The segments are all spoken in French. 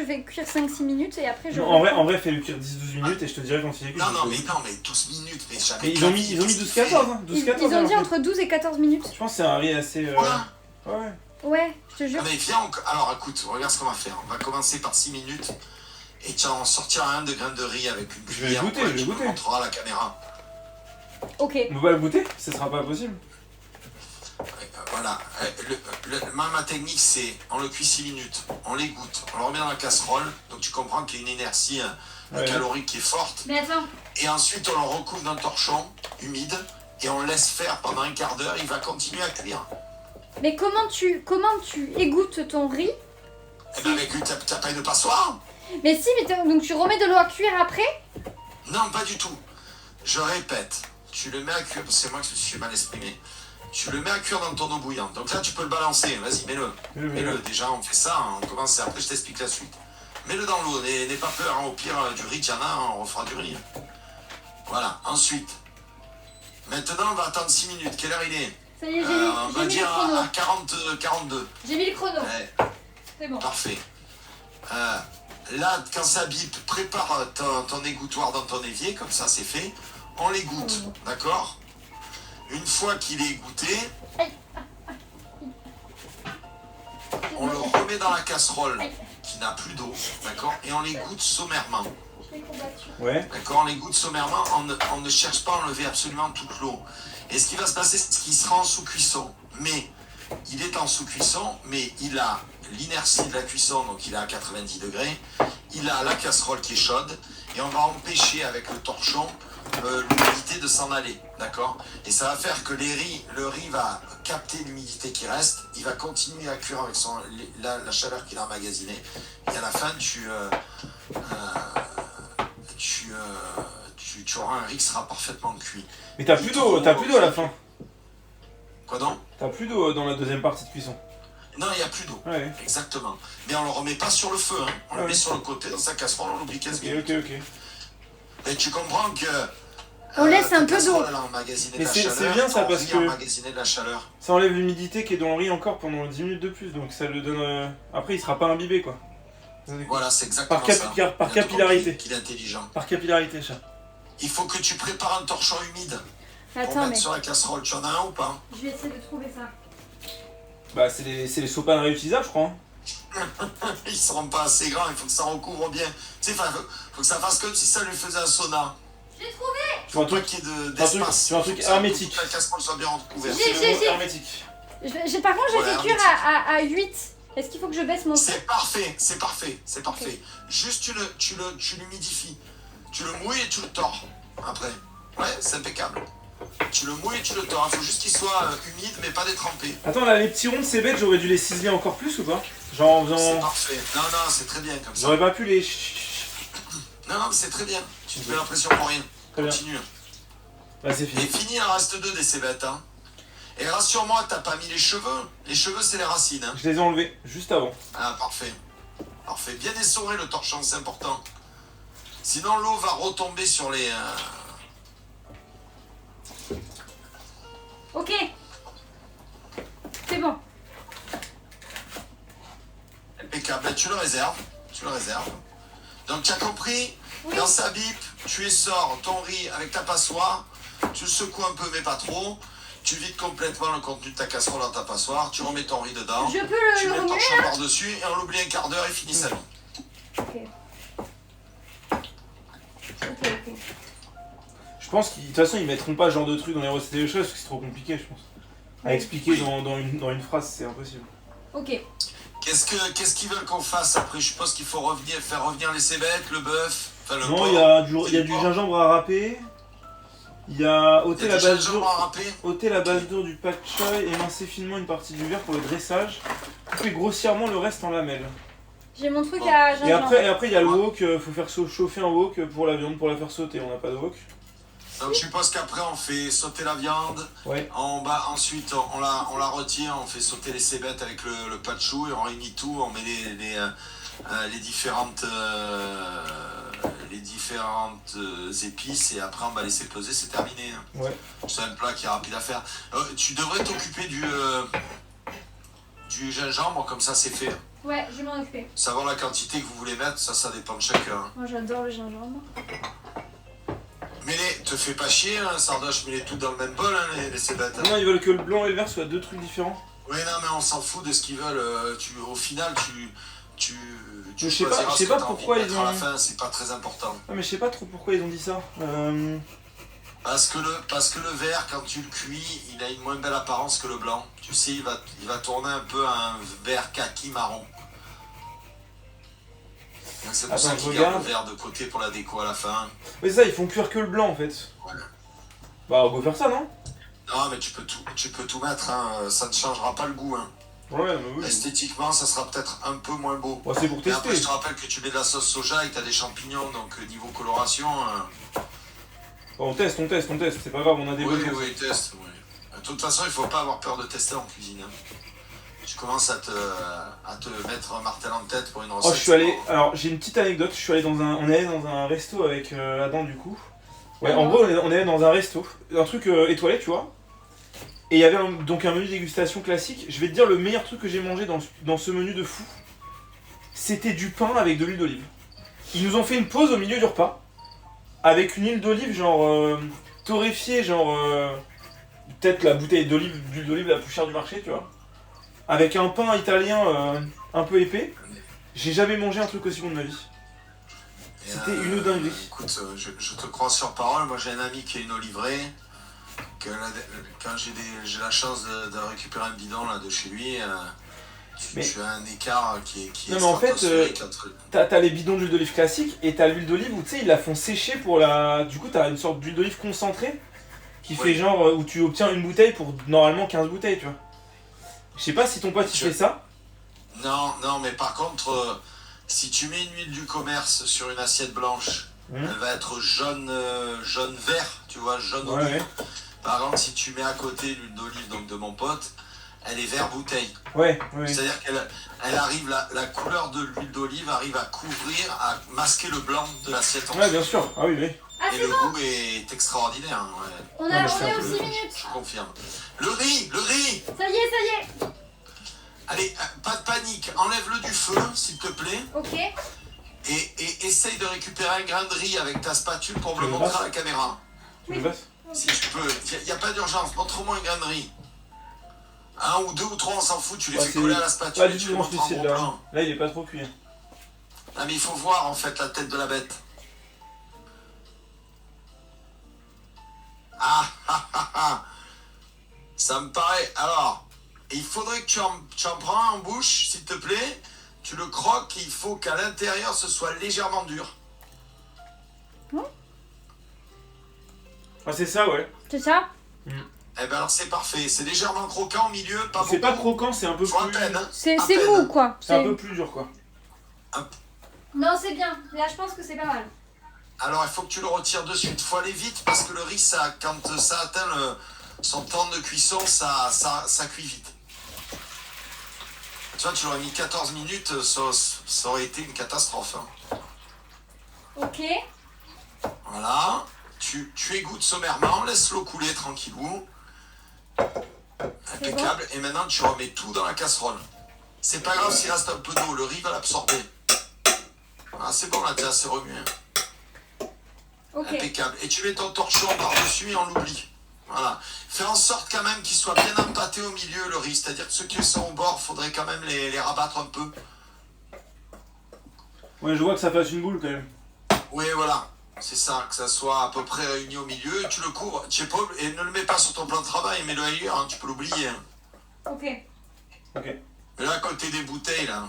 le fais cuire 5-6 minutes et après je... Non, en vrai, fais-le cuire 10-12 minutes et je te dirai quand il est cuit. Non, mais 12 minutes, mais jamais. Et ils ont mis 12-14, hein. 12-14. Ils ont dit entre 12 et 14 minutes. Je pense que c'est un riz assez... Voilà. Ouais. Ouais, je te jure. Ah mais viens, alors écoute, regarde ce qu'on va faire. On va commencer par 6 minutes et tu en sortiras un de graines de riz avec une Je vais cuillère. goûter, je vais goûter. Tu montreras à la caméra. Ok. On va le goûter, ce sera pas possible. Voilà. Ma technique c'est, on le cuit 6 minutes, on l'égoutte, on le remet dans la casserole, donc tu comprends qu'il y a une inertie calorique qui est forte. Mais attends. Et ensuite on le recouvre d'un torchon humide et on le laisse faire pendant un quart d'heure, il va continuer à cuire. Mais comment tu égouttes ton riz? Eh ben avec t'as pas une passoire? Mais si, mais donc tu remets de l'eau à cuire après? Non, pas du tout. Je répète, tu le mets à cuire, c'est moi qui me suis mal exprimé. Tu le mets à cuire dans ton eau bouillante. Donc là, tu peux le balancer. Vas-y, mets-le. Mets-le. Déjà, on fait ça. On commence. Après, je t'explique la suite. Mets-le dans l'eau. N'aie pas peur. Au pire, du riz, il y en a. On refera du riz. Voilà. Ensuite. Maintenant, on va attendre 6 minutes. Quelle heure il est? Ça y est, on va j'ai mis dire le chrono. à 42. J'ai mis le chrono. Ouais, C'est bon. parfait. Là, quand ça bip, prépare ton égouttoir dans ton évier. Comme ça, c'est fait. On l'égoutte. D'accord? Une fois qu'il est égoutté, on le remet dans la casserole qui n'a plus d'eau, d'accord? Et on l'égoutte sommairement. Ouais. D'accord? On l'égoutte sommairement, on ne cherche pas à enlever absolument toute l'eau. Et ce qui va se passer, c'est qu'il sera en sous-cuisson. Mais il est en sous-cuisson, mais il a l'inertie de la cuisson, donc il est à 90 degrés. Il a la casserole qui est chaude, et on va empêcher avec le torchon l'humidité de s'en aller, d'accord? Et ça va faire que le riz va capter l'humidité qui reste, il va continuer à cuire avec la chaleur qu'il a emmagasinée, et à la fin tu auras un riz qui sera parfaitement cuit. Mais t'as plus d'eau à la fin. Quoi donc? T'as plus d'eau dans la deuxième partie de cuisson. Non, il n'y a plus d'eau. Ouais. Exactement. Mais on le remet pas sur le feu, hein. On le met sur le côté dans sa casserole, on l'oublie 15 minutes. Ok. Et tu comprends que on laisse un peu d'eau. Mais c'est bien ça parce que de la chaleur. ça enlève l'humidité qui est dans le riz encore pendant 10 minutes de plus, donc ça le donne... Après il sera pas imbibé quoi. Voilà, c'est exactement Par capillarité. Qu'il est intelligent. Par capillarité, chat. Il faut que tu prépares un torchon humide pour Attends, mettre mais sur la casserole. Tu en as un ou pas? je vais essayer de trouver ça. Bah c'est les sopanes réutilisables je crois. Ils seront pas assez grands, il faut que ça recouvre bien. Tu sais, faut que ça fasse comme si ça lui faisait un sauna. Je l'ai trouvé. Tu vois un truc, Qu'il y ait d'espace. tu vois un truc hermétique. Faut que la casserole soit bien recouverte. J'ai. Hermétique. Par contre, j'ai Voilà, fait cuire à 8. Est-ce qu'il faut que je baisse mon... C'est parfait. Juste tu l'humidifies. Tu le mouilles et tu le tords après. Ouais, c'est impeccable. Tu le mouilles et tu le tords. Il faut juste qu'il soit humide mais pas détrempé. Attends là, les petits ronds de ces bêtes, j'aurais dû les ciseler encore plus ou pas? Genre en faisant... C'est parfait. Non, c'est très bien comme ça. J'aurais pas pu les... Non, mais c'est très bien. Tu te fais l'impression pour rien. Très bien. Continue. Bah c'est Et fini. fini, il en reste 2 des cébettes. Hein. Et rassure-moi, t'as pas mis les cheveux. Les cheveux, c'est les racines. Hein. Je les ai enlevés juste avant. Ah, parfait. Parfait. Bien essoré le torchon, c'est important. Sinon, l'eau va retomber sur les... Ok. C'est bon. Impeccable. Ben, tu le réserves. Donc, tu as compris? Oui. Dans sa bip, tu essors ton riz avec ta passoire. Tu le secoues un peu, mais pas trop. Tu vides complètement le contenu de ta casserole dans ta passoire. Tu remets ton riz dedans. Je peux Tu le mets le remuer torchon là? par-dessus et on l'oublie un quart d'heure et finit sa vie. Ok. Je pense qu'ils, de toute façon, ils mettront pas ce genre de truc dans les recettes des choses parce que c'est trop compliqué, je pense. À expliquer dans une phrase, c'est impossible. Ok. Qu'est-ce qu'ils veulent qu'on fasse après? Je suppose qu'il faut faire revenir les cébettes, le bœuf, enfin le Non, porc. il y a du gingembre à râper. Il y a ôter la base dure du pak choi, émincer finement une partie du verre pour le dressage, couper grossièrement le reste en lamelles. J'ai mon truc Bon. à Et gingembre. après il y a le wok, faut faire chauffer un wok pour la viande pour la faire sauter, on n'a pas de wok. Donc je suppose qu'après on fait sauter la viande, Ouais. ensuite on la retire, on fait sauter les cébettes avec le patchou et on réunit tout, on met les différentes épices et après on va laisser peser, c'est terminé. Hein. Ouais. C'est un plat qui est rapide à faire. Tu devrais t'occuper du gingembre, comme ça c'est fait. Ouais, je vais m'en occuper. Savoir la quantité que vous voulez mettre, ça dépend de chacun. Moi j'adore le gingembre. Mais te fais pas chier, hein, Sardoche, mets-les tout dans le même bol, hein, les cébettes. Non, ils veulent que le blanc et le vert soient deux trucs différents. Oui, non, mais on s'en fout de ce qu'ils veulent. Au final, tu Je sais pas choisiras ce que pourquoi t'as envie de ils mettre ont- à la fin, c'est pas très important. Ah mais je sais pas trop pourquoi ils ont dit ça. Parce que le vert, quand tu le cuis, il a une moins belle apparence que le blanc. Tu sais, il va tourner un peu à un vert kaki marron. Donc c'est pour Attends, ça je qu'ils gardent regarde. le vert de côté pour la déco à la fin. Mais c'est ça, ils font cuire que le blanc en fait. Voilà. Bah on peut faire ça non? Non, mais tu peux tout mettre, hein. Ça ne changera pas le goût. Hein. Ouais, mais oui. Esthétiquement, ça sera peut-être un peu moins beau. Bon, c'est pour Mais après, tester. je te rappelle que tu mets de la sauce soja et que tu as des champignons, donc niveau coloration... Bon, on teste, c'est pas grave, on a des Oui, bonnes choses. oui, teste. Oui. De toute façon, il faut pas avoir peur de tester en cuisine. Hein. Tu commences à te mettre un martel en tête pour une recette. Oh, je suis allé. Alors, j'ai une petite anecdote. Je suis allé dans un. On est allé dans un resto avec Adam, du coup. Ouais, en gros, on est allé dans un resto. Un truc étoilé, tu vois. Et il y avait donc un menu dégustation classique. Je vais te dire le meilleur truc que j'ai mangé dans ce menu de fou. C'était du pain avec de l'huile d'olive. Ils nous ont fait une pause au milieu du repas. Avec une huile d'olive, genre. Torréfiée, genre. Peut-être la bouteille d'huile d'olive la plus chère du marché, tu vois. Avec un pain italien un peu épais. J'ai jamais mangé un truc aussi bon de ma vie. Et, C'était une dinguerie. Écoute, je te crois sur parole. Moi, j'ai un ami qui est inolivré. Quand j'ai la chance de récupérer un bidon là, de chez lui, tu as un écart qui est Non mais en fait, stratosphérique entre... t'as les bidons d'huile d'olive classique et t'as l'huile d'olive où tu sais ils la font sécher pour la... Du coup t'as une sorte d'huile d'olive concentrée qui fait genre où tu obtiens une bouteille pour normalement 15 bouteilles, tu vois. Je sais pas si ton pote il fait ça. Non, mais par contre, si tu mets une huile du commerce sur une assiette blanche, elle va être jaune-vert, tu vois, jaune olive. Ouais. Par contre, si tu mets à côté l'huile d'olive donc de mon pote, elle est vert bouteille. Ouais. C'est-à-dire qu'elle arrive, la couleur de l'huile d'olive arrive à couvrir, à masquer le blanc de l'assiette en Ouais, bien sûr. Ah oui. Ah, Et c'est le bon. goût est extraordinaire. Hein, ouais. On mais est c'est un aux peu 6 le- minutes. Je confirme. Le riz. Ça y est. Allez, pas de panique. Enlève-le du feu, s'il te plaît. Ok. Et essaye de récupérer un grain de riz avec ta spatule pour me Tu le le montrer passes à la caméra. Tu me passes? Si tu peux. Il n'y a pas d'urgence. Montre-moi un grain de riz. Un ou deux ou trois, on s'en fout. Tu les Ouais, fais c'est coller à la spatule pas et du tu tout les mon montres en suicide gros là. plan. Là il est pas trop cuit. Ah, mais il faut voir en fait la tête de la bête. Ah. Ça me paraît. Alors, il faudrait que tu en prends un en bouche, s'il te plaît. Tu le croques et il faut qu'à l'intérieur ce soit légèrement dur. Ah c'est ça ouais. C'est ça. Eh ben alors c'est parfait. C'est légèrement croquant au milieu, pas C'est pas beaucoup. croquant, c'est un peu Faut à plus... peine, hein. C'est À peine. mou quoi. C'est un peu plus dur quoi. Non, c'est bien. Là, je pense que c'est pas mal. Alors il faut que tu le retires de suite. Faut aller vite parce que le riz, quand ça atteint son temps de cuisson, ça cuit vite. Tu vois, tu l'aurais mis 14 minutes, ça aurait été une catastrophe. Hein. Ok. Voilà. Tu égouttes sommairement, laisse l'eau couler tranquillou. Impeccable. Et maintenant, tu remets tout dans la casserole. C'est pas grave s'il reste un peu d'eau, le riz va l'absorber. Ah, c'est bon, là, t'es assez remué. Ok. Impeccable. Et tu mets ton torchon par-dessus et on l'oublie. Voilà. Fais en sorte quand même qu'il soit bien empâté au milieu, le riz. C'est-à-dire que ceux qui sont au bord, faudrait quand même les rabattre un peu. Ouais je vois que ça fasse une boule quand même. Oui, voilà. C'est ça, que ça soit à peu près réuni au milieu. Et tu le couvres. Et ne le mets pas sur ton plan de travail, mets-le ailleurs. Hein, tu peux l'oublier. Hein. Ok. Mais là, à côté des bouteilles, là.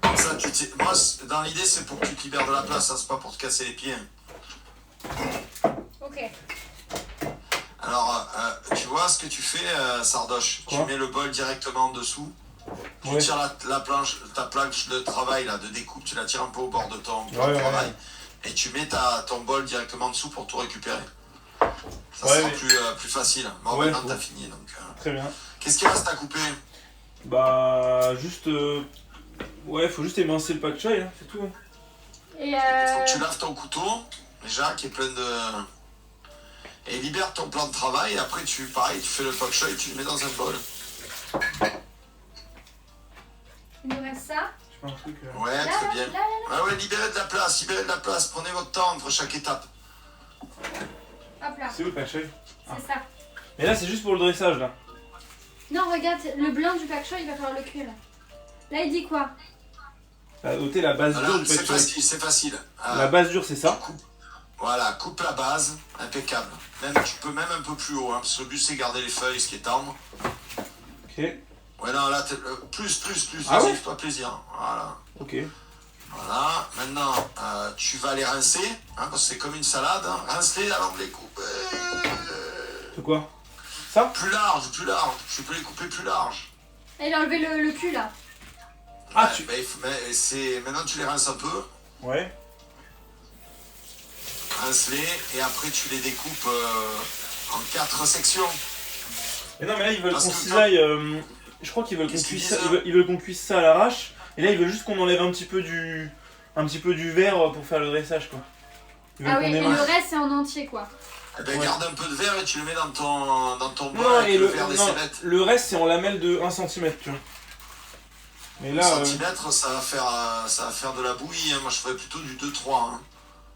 Comme ça, moi, dans l'idée, c'est pour que tu te libères de la place. Ça, c'est pas pour te casser les pieds. Ok. Alors, tu vois ce que tu fais, Sardoche? Tu Quoi? mets le bol directement en dessous. Tu Ouais. tires ta planche de travail là, de découpe, tu la tires un peu au bord de ton travail. Et tu mets ton bol directement en dessous pour tout récupérer. Ça sera plus facile. Bon, Ouais, maintenant faut. t'as fini. Donc, Très bien. qu'est-ce qu'il reste à couper? Bah juste... Ouais faut juste émincer le pak choi, hein, c'est tout. Hein. Et Faut que tu laves ton couteau, déjà, qui est plein de... Et libère ton plan de travail. Et après, pareil, tu fais le pak choi et tu le mets dans un bol. Il nous reste ça. Je sais pas un truc. Ouais, Là, très là, bien. là, là. Ah ouais, libérez de la place, prenez votre temps entre chaque étape. Hop là, C'est où le pak choy? c'est ça. Mais là, c'est juste pour le dressage là. Non, regarde, le blanc du pak choy, il va falloir le cuire là. Là, il dit quoi? T'as ôté la base dure Voilà, du c'est pak choy. facile, c'est facile. La base dure, c'est ça? Voilà, coupe la base, impeccable. Même, tu peux même un peu plus haut, hein, parce que le but c'est garder les feuilles, ce qui est tendre. Ok. Ouais, non, là, plus, Ah vas-y, ouais fais-toi plaisir. Voilà. Ok. Voilà, maintenant, tu vas les rincer, hein, parce que c'est comme une salade. Hein. Rince-les avant de les couper. C'est quoi? Ça? Plus large, tu peux les couper plus large. Et il a enlevé le cul là. Ah, Ouais, tu. maintenant, tu les rinces un peu. Ouais. Rince-les, et après, tu les découpes en 4 sections. Mais non, mais là, ils veulent Parce qu'on que cisaille. Je crois qu'ils veulent qu'on Qu'est-ce qu'ils cuise ça. disent, Ils veulent qu'on cuise ça à l'arrache. Et là, ils veulent juste qu'on enlève un petit peu du verre pour faire le dressage, quoi. Ils veulent Ah oui, qu'on et émale. le reste c'est en entier quoi. Eh ben, Ouais. garde un peu de verre et tu le mets dans ton bol Non, avec et le verre des non, cébettes. le reste, c'est en lamelles de 1 cm, tu vois. Mais là, Centimètre, ça va faire de la bouillie. Hein. Moi, je ferais plutôt du 2-3. Hein.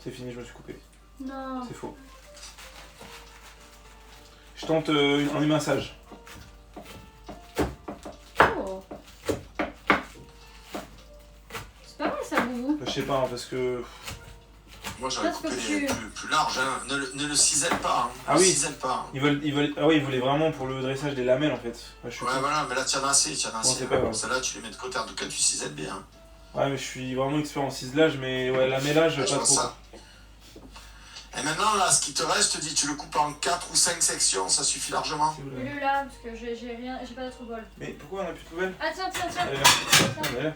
c'est fini, je me suis coupé. Non. C'est faux. Je tente un éminçage. Oh. C'est pas mal ça, Boubou. Je sais pas, hein, parce que. Moi, j'aurais Parce que coupé tu- plus large. Hein. Ne le cisèle pas. Hein. Ah Ne oui. cisèle pas. Ils veulent. Ah oui, ils voulaient vraiment pour le dressage des lamelles, en fait. Ouais, je suis Ouais, con. voilà, mais là, tu en as assez. Bon, c'est pas grave. Celle-là, tu les mets de côté. En tout cas, tu cisèles bien. Hein. Ouais, mais je suis vraiment expert en ciselage, mais ouais, lamellage, Ouais, pas je vois trop. ça. Et maintenant, là, ce qui te reste, je te dis, tu le coupes en 4 ou 5 sections. Ça suffit largement. C'est où, là Mets-le là, parce que j'ai rien, j'ai pas d'autre bol. Mais pourquoi on a plus de poubelle? Ah tiens, tiens, tiens. Elle est là. Ah, elle est là.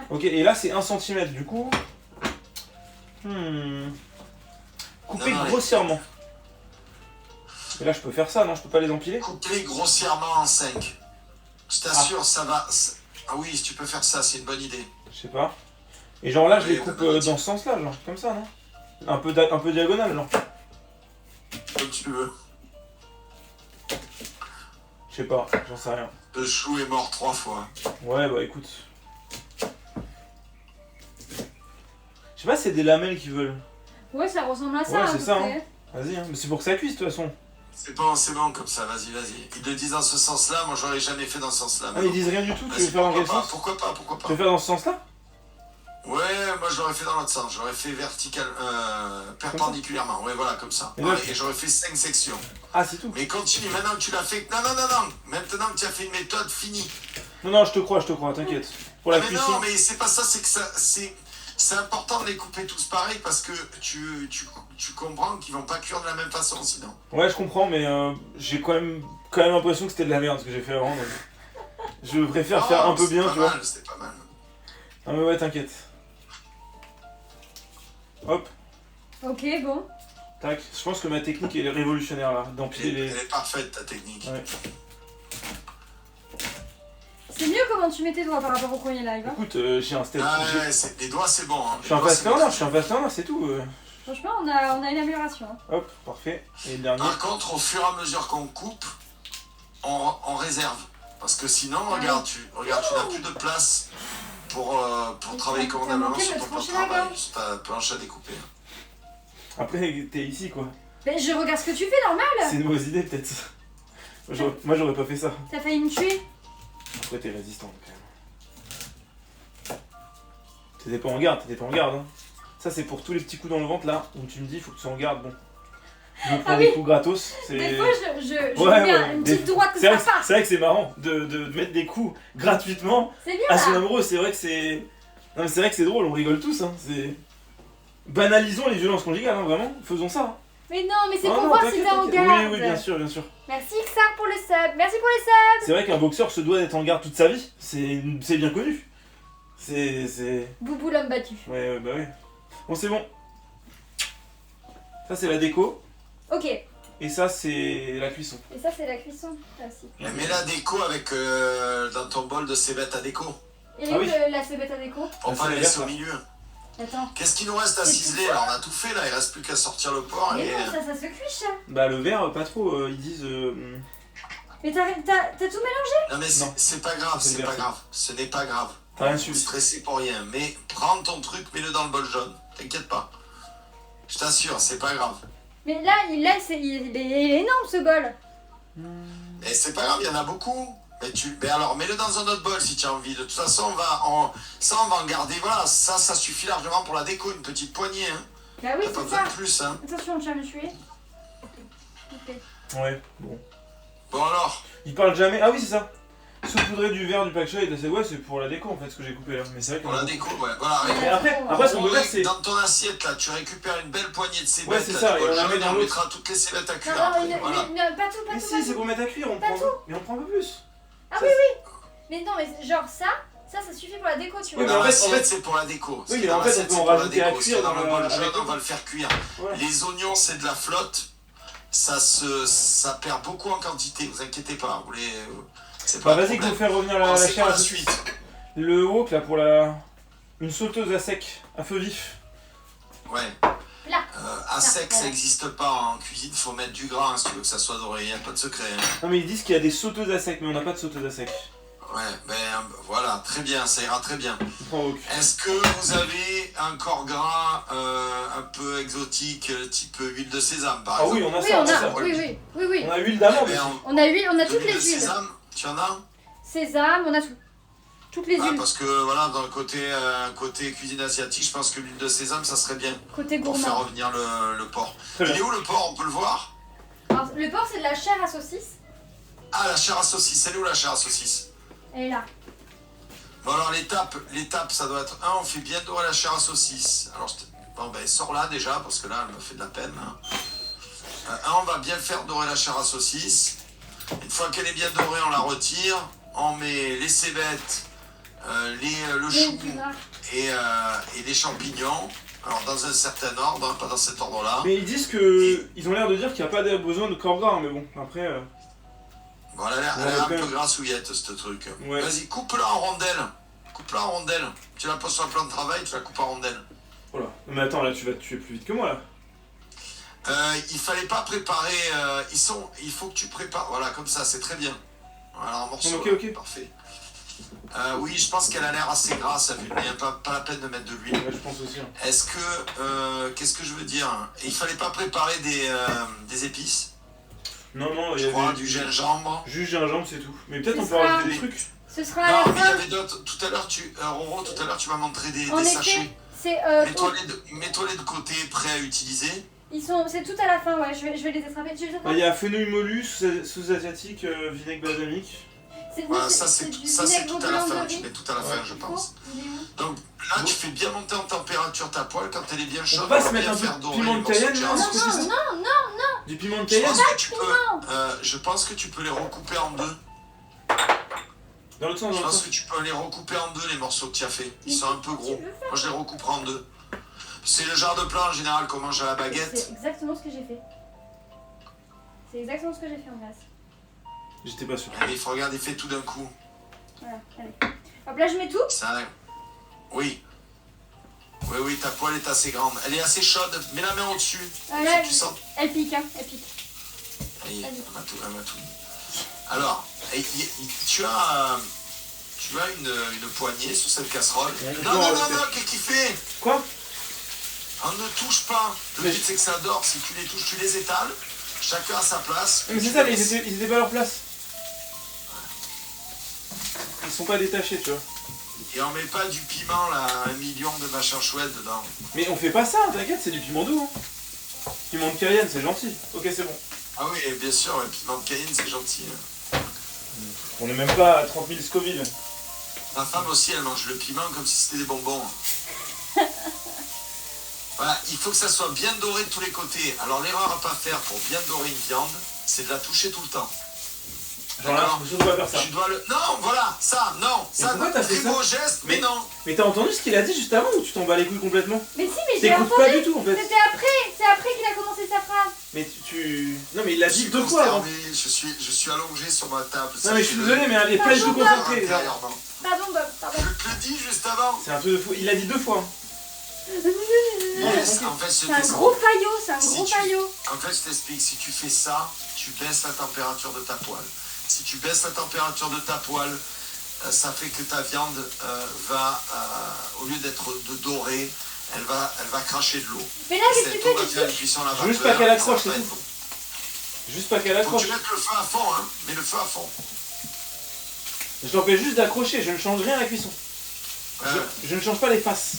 Ok, et là, c'est 1 cm, du coup. Couper Non, non, grossièrement. Et là, je peux faire ça, non? Je peux pas les empiler? Coupe-les grossièrement en 5. Je t'assure, ça va. Ah oui, tu peux faire ça, c'est une bonne idée. Je sais pas. Et genre là, je les Oui, coupe bah, bah, dans ce sens-là, genre, comme ça, non? Un peu diagonale, genre. Comme tu veux. Je sais pas, j'en sais rien. Le chou est mort 3 fois. Ouais, bah écoute. Je sais pas si c'est des lamelles qu'ils veulent. Ouais, ça ressemble à ça. Ouais, à c'est peu ça, près. Vas-y, hein. Mais c'est pour que ça cuise, de toute façon. C'est bon comme ça, vas-y. Ils le disent dans ce sens-là, moi j'aurais jamais fait dans ce sens-là. Ah, ils disent rien du tout, tu veux faire dans quel sens? Pourquoi pas Tu veux faire dans ce sens-là? Ouais, moi je l'aurais fait dans l'autre sens, j'aurais fait perpendiculairement, ouais voilà, comme ça. Et là, Et j'aurais fait 5 sections. Ah, c'est tout. Mais continue, maintenant que tu l'as fait... Non, maintenant que tu as fait une méthode, finie. Non, je te crois, t'inquiète. Pour la mais cuisson. non, mais c'est pas ça, c'est que ça... C'est important de les couper tous pareil parce que tu comprends qu'ils vont pas cuire de la même façon sinon. Ouais, je comprends, mais j'ai quand même l'impression que c'était de la merde ce que j'ai fait avant. Donc... Je préfère faire un peu bien, tu vois. C'était pas mal. Non, mais ouais, t'inquiète. Hop, Ok, bon. tac. Je pense que ma technique elle est révolutionnaire là, d'empiler Elle les. est parfaite ta technique. Ouais. C'est mieux comment tu mets tes doigts par rapport au courrier live. Hein. Écoute, j'ai un step. Ah ouais, les doigts c'est bon. Hein. Je suis un fast learner, c'est tout. Franchement, on a une amélioration. Hein. Hop, parfait. Et le dernier. Par contre, au fur et à mesure qu'on coupe, on réserve. Parce que sinon, regarde, tu n'as plus de place pour travailler T'as convenablement manqué sur de ton plan de trancher la travail, gorge. sur ta planche à découper. Après, t'es ici quoi. Mais je regarde ce que tu fais, normal. C'est une mauvaise idée peut-être. Moi j'aurais pas fait ça. T'as failli me tuer. Après, t'es résistant quand même. T'étais pas en garde, hein. Ça, c'est pour tous les petits coups dans le ventre là, où tu me dis, faut que tu sois en garde. Bon. Je me prends Ah des oui. coups gratos. Des fois, je Ouais, mets ouais, une des- petite droite que C'est ça vrai, passe. c'est vrai que c'est marrant de mettre des coups gratuitement C'est bien à son là. amoureux. C'est vrai que c'est. Non, mais c'est vrai que c'est drôle, on rigole tous. Hein. Banalisons les violences conjugales, hein, vraiment. Faisons ça. Hein. Mais non, mais c'est Ah pour non, voir si t'inquiète, t'es en t'inquiète. garde. Oui, bien sûr, bien sûr. Merci Xar pour le sub. Merci pour les subs. C'est vrai qu'un boxeur se doit d'être en garde toute sa vie. C'est bien connu. C'est. Boubou l'homme battu. Ouais, bah ouais. Bon, c'est bon. Ça, c'est la déco. Ok. Et ça, c'est la cuisson. Et ça, c'est la cuisson. Ah, si. Mets la déco avec dans ton bol de cébettes à déco. Et Ah où oui. la cébette à déco? Pour Ah, pas c'est les la laisser verte, au milieu. Attends. Qu'est-ce qu'il nous reste à C'est ciseler? tout ça. Alors on a tout fait là, il reste plus qu'à sortir le porc Mais et. non, ça se cuit ça. Bah, le verre, pas trop. Ils disent. Mais t'as tout mélangé? Non mais Non. c'est pas grave, C'est c'est le pas verre. grave. Ce n'est pas grave. T'as rien Vous suivi. stressez pour rien. Mais prends ton truc, mets-le dans le bol jaune. T'inquiète pas. Je t'assure, c'est pas grave. Mais là, il est énorme ce bol. Et c'est pas grave, il y en a beaucoup. Mais alors, mets-le dans un autre bol si tu as envie. De toute façon, on va en garder. Voilà, ça suffit largement pour la déco, une petite poignée. Hein. Bah oui, T'as pas c'est besoin ça. de plus. Hein. Attention, tu vas me tuer. Ok. Ouais, bon. Bon alors, Il parle jamais. Ah oui, c'est ça. Saupoudrer du verre du pack shot et de ouais, c'est pour la déco en fait ce que j'ai coupé là. Mais c'est vrai pour qu'on la déco, ouais. Voilà. Mais après, ce qu'on peut faire, c'est. Dans ton assiette, là, tu récupères une belle poignée de cébettes. Ouais, c'est là, ça, du et on bol la jaune, met dans on l'autre. mettra toutes les cébettes à cuire. Non, non, après, voilà. pas tout, pas Mais tout, si, pas c'est tout. pour mettre à cuire, on Pas prend. tout. Mais on prend un peu plus. Ah oui, oui. Mais non, mais genre ça suffit pour la déco, tu vois. Oui, mais Dans en fait, l'assiette, c'est pour la déco. Oui, Ce qui mais est en dans fait, l'assiette, on peut c'est en pour la rajouter à déco. Ce qui est cuire dans le dans bol le- jaune, avec on le- va le faire cuire. Voilà. Les oignons, c'est de la flotte. Ça perd beaucoup en quantité, vous inquiétez pas. Vous voulez, c'est pas Bah un vas-y, problème. nous faire revenir la Pensez chair pas à la saucisse. suite. Le wok là pour la. Une sauteuse à sec, à feu vif. Ouais. Là. À sec, ça voilà. n'existe pas en cuisine, faut mettre du gras hein, si tu veux que ça soit doré, y a pas de secret. Hein. Non mais ils disent qu'il y a des sauteuses à sec, mais on n'a pas de sauteuse à sec. Ouais, ben voilà, très bien, ça ira très bien. On prend wok. Est-ce que vous avez un corps gras un peu exotique, type huile de sésame par Ah exemple? oui, on a Oui, ça, on on a a, ça. oui. On a huile d'amande Eh ben, aussi. On a de toutes l'huile les de huiles. sésame, tu en as? Sésame, on a tout. Toutes les Ah, huiles. parce que voilà, dans le côté cuisine asiatique, je pense que l'huile de sésame, ça serait bien Côté pour faire gourmand. revenir le porc. Très Il est bien. où le porc? On peut le voir? Alors, le porc, c'est de la chair à saucisse. Ah, la chair à saucisse. Elle est où la chair à saucisse? Elle est là. Bon alors l'étape, ça doit être on fait bien dorer la chair à saucisse. Alors bon ben sors là déjà parce que là elle me fait de la peine. Hein. On va bien faire dorer la chair à saucisse. Une fois qu'elle est bien dorée, on la retire. On met les cébettes, le chou épinards. et les champignons. Alors dans un certain ordre, hein, pas dans cet ordre-là. Mais ils disent que. Ils ont l'air de dire qu'il n'y a pas besoin de corps gras, mais bon, après. Bon, elle a Ouais, l'air un quand peu même. grassouillette ce truc. Ouais. Vas-y, coupe-la en rondelles. Coupe-la en rondelles. Tu la poses sur le plan de travail, tu la coupes en rondelles. Oh là. Mais attends, là tu vas te tuer plus vite que moi là. Il fallait pas préparer. Il faut que tu prépares. Voilà, comme ça, c'est très bien. Voilà, en morceaux. Ok, là. ok. Parfait. Oui, je pense qu'elle a l'air assez grasse, à vue de nez. Pas la peine de mettre de l'huile. Ouais, je pense aussi. Hein. Est-ce que. Qu'est-ce que je veux dire? Il fallait pas préparer des épices. Non, il y Je crois, avait. du gingembre. Juste gingembre, c'est tout. Mais peut-être Ce on peut sera- rajouter des trucs. Ce sera à Non, la mais il y fin. avait d'autres. Tout à l'heure, Roro, tout à l'heure, tu m'as montré des En sachets. effet, c'est Mets-toi-les de côté, prêts à utiliser. c'est tout à la fin, ouais. Je vais les attraper. Tu les Ah, attrapes il y a fenouil mollu, sauce asiatique, vinaigre balsamique. Voilà, ça c'est du tout à la vinaigre fin. blanc Tu de mets tout à la fin, je riz. pense. Il est où? Donc là, tu fais bien monter en température ta poêle quand elle est bien chaude. On va se bien mettre un faire peu de dorer piment les de morceaux Cayenne, de là, chair. parce que c'est ça. Non. Du piment de Je Cayenne pense que tu peux les recouper en deux. dans l'autre sens, Je dans l'autre pense sens. que tu peux les recouper en deux, les morceaux que tu as fait. Ils sont un peu gros. Tu veux faire Moi, je les recouperai en deux. C'est le genre de plat en général qu'on mange à la baguette. C'est exactement ce que j'ai fait. C'est exactement ce que j'ai fait en glace. J'étais pas sûr. Mais il faut regarder, fait tout d'un coup. Voilà, allez. Hop, là je mets tout. Ça. Oui. Oui, ta poêle est assez grande. Elle est assez chaude. Mets la main au-dessus. Ah, là, Tu sens. elle pique, hein, elle pique. Allez, Vas-y. elle m'a tout mis. Alors, tu as une poignée sur cette casserole. Ouais, Non, non, qu'est-ce qu'il fait? Quoi? On ne touche pas. Le Mais but c'est que ça dort. Si tu les touches, tu les étales. Chacun à sa place. Mais c'est ça, ils étaient pas à leur place. Ils sont pas détachés, tu vois. Et on met pas du piment là, 1 million de machins chouettes dedans. Mais on fait pas ça, t'inquiète, c'est du piment doux. Hein. Piment de Cayenne, c'est gentil. Ok, c'est bon. Ah oui, bien sûr, le piment de Cayenne c'est gentil. On est même pas à 30 000 Scoville. Ma femme aussi, elle mange le piment comme si c'était des bonbons. Voilà, il faut que ça soit bien doré de tous les côtés. Alors l'erreur à pas faire pour bien dorer une viande, c'est de la toucher tout le temps. Genre là, faut surtout pas faire ça. Tu dois le... Non, voilà, ça, non. Mais Ça, pourquoi t'as fait très ça? beau geste, mais non. Mais t'as entendu ce qu'il a dit juste avant ou tu t'en bats les couilles complètement? Mais si, mais j'ai T'écoutes entendu. pas du tout en fait. C'est après qu'il a commencé sa phrase. Mais Non, mais il l'a Je dit suis deux fois avant. consterné, je suis allongé sur ma table. Non, mais je suis désolé, mais elle est pas du tout Pardon, concentrée. genre. Intérieurement. Pardon, Bob, pardon. Je te le dis juste avant. C'est un truc de fou. Il l'a dit deux fois. hein. Yes, tranquille. en fait, je C'est un t'explique. gros faillot, c'est un Si gros tu- faillot. En fait, je t'explique, si tu fais ça, tu baisses la température de ta poêle. Si tu baisses la température de ta poêle, ça fait que ta viande va, au lieu d'être dorée, elle va cracher de l'eau. Mais là, qu'est-ce que tu fais Cette dessus? cuisson à la vapeur, Juste pas qu'elle ça accroche, va pas c'est être tout. bon. Juste pas qu'elle Faut que accroche. tu mettes le feu à fond, hein. Mets le feu à fond. Je t'empêche juste d'accrocher, je ne change rien à la cuisson. Ouais. Je ne change pas les faces.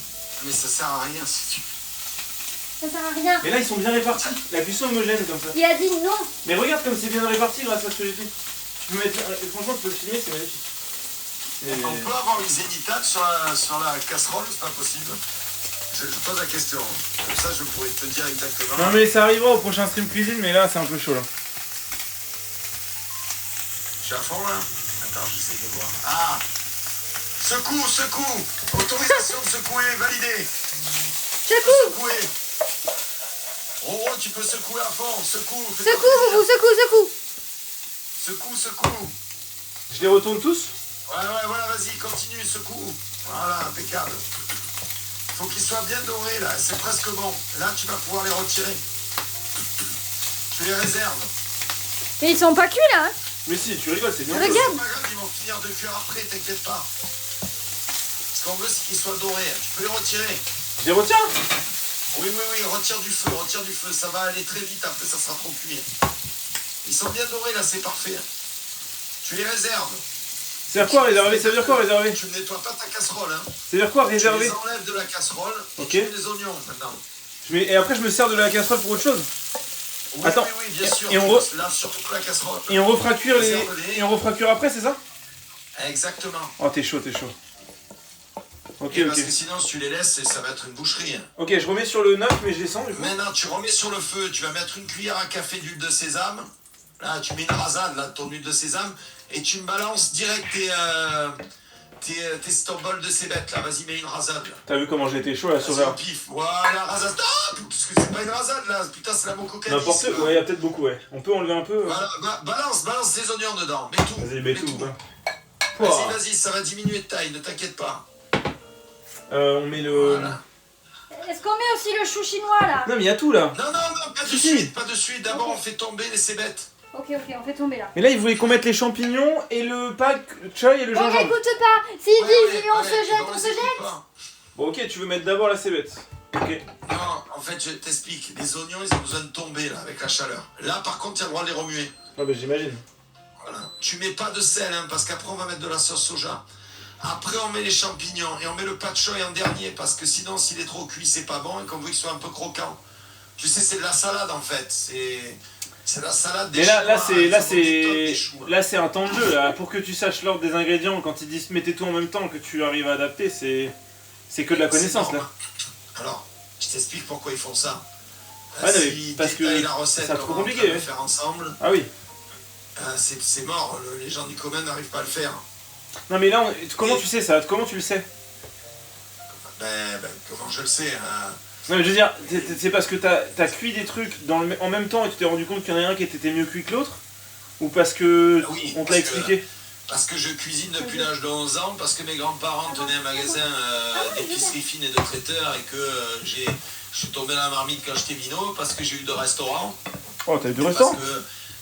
Mais ça sert à rien si tu... Ça sert à rien. Et là, ils sont bien répartis. La cuisson homogène comme ça. Il a dit non. Mais regarde comme c'est bien réparti grâce à ce que j'ai fait. Tu peux mettre... Franchement, tu peux le filmer, c'est magnifique. On peut avoir une zénithale sur la casserole, c'est pas possible. Je pose la question. Comme ça, je pourrais te dire exactement. Non mais ça arrivera au prochain stream cuisine, mais là, c'est un peu chaud là. Je suis à fond là. Attends, j'essaie de voir. Ah! Secoue! Autorisation de secouer, validée. Secoue. Secouer. Roro, tu peux secouer à fond. Secoue. Secoue, vous, secoue. Secoue. Je les retourne tous? Ouais, voilà, vas-y, continue, secoue. Voilà, impeccable. Faut qu'ils soient bien dorés là, c'est presque bon. Là, tu vas pouvoir les retirer. Tu les réserves. Mais ils sont pas cuits là, hein. Mais si, tu rigoles, c'est bien. Regarde. C'est pas grave, ils vont finir de cuire après, t'inquiète pas. Ce qu'on veut, c'est qu'ils soient dorés. Tu peux les retirer. Je les retiens? Oui, retire du feu. Ça va aller très vite, après ça sera trop cuit. Ils sont bien dorés là, c'est parfait. Tu les réserves. Ça veut dire quoi réserver? Ça veut dire quoi réserver? Tu ne nettoies pas ta casserole, hein. Ça veut dire quoi Tu réserver? les enlèves de la casserole et Ok. tu mets les oignons maintenant. Et après je me sers de la casserole pour autre chose? Oui, Attends. oui, bien sûr. Et on Lave surtout la casserole. Et on refera cuire Réserve-les. Et on refera cuire après, c'est ça? Exactement. Oh t'es chaud. Ok, Parce que sinon, si tu les laisses, ça va être une boucherie. Ok, je remets sur le 9 mais je descends du coup. Maintenant, tu remets sur le feu, tu vas mettre une cuillère à café d'huile de sésame. Là, tu mets une rasade là, de ton huile de sésame et tu me balances direct tes stop balls de cébette là. Vas-y, mets une rasade. Là. T'as vu comment j'ai été chaud là sur Vas-y, au la... pif. Voilà, rasade. Ah, parce que c'est pas une rasade là. Putain, c'est la moco cannabis. N'importe quoi, ouais, il y a peut-être beaucoup, ouais. On peut enlever un peu. Voilà, balance les oignons dedans. Mets tout. Vas-y, mets tout. Vas-y, ça va diminuer de taille, ne t'inquiète pas. On met le... Voilà. Est-ce qu'on met aussi le chou chinois là? Non mais il y a tout là. Non, pas de Si, suite, si. pas de suite. D'abord, on fait tomber les cébettes. Ok, on fait tomber là. Mais là, il voulait qu'on mette les champignons et le pack choy et le On gingembre. m'écoute pas. S'il dit on se jette, bon, on les se écoute jette. pas. Bon, ok, tu veux mettre d'abord la cébette. Ok. Non, en fait, je t'explique. Les oignons, ils ont besoin de tomber là, avec la chaleur. Là, par contre, tu as le droit de les remuer. Ah bah j'imagine. Voilà. Tu mets pas de sel, hein, parce qu'après, on va mettre de la sauce soja. Après, on met les champignons et on met le pat choy en dernier, parce que sinon, s'il est trop cuit, c'est pas bon et qu'on veut qu'il soit un peu croquant. Tu sais, c'est de la salade en fait. C'est la salade des Mais choux. là c'est un temps de jeu là. Pour que tu saches l'ordre des ingrédients, quand ils disent mettez tout en même temps, que tu arrives à adapter, c'est que de la connaissance là. Alors, je t'explique pourquoi ils font ça. Ah, non, mais S'ils parce que détaillent la recette, c'est trop comment on compliqué, va le ouais. faire ensemble, Ah oui. c'est mort. Les gens du commun n'arrivent pas à le faire. Non mais là, comment tu sais ça? Comment tu le sais? Comment je le sais hein. Non mais je veux dire, c'est parce que t'as cuit des trucs en même temps et tu t'es rendu compte qu'il y en a un qui était mieux cuit que l'autre? Ou parce que Oui, on te l'a expliqué? Parce que je cuisine depuis l'âge de 11 ans, parce que mes grands-parents tenaient un magasin d'épicerie fine et de traiteur et que je suis tombé dans la marmite quand j'étais minot, parce que j'ai eu 2 restaurants. Oh, t'as eu 2 restaurants?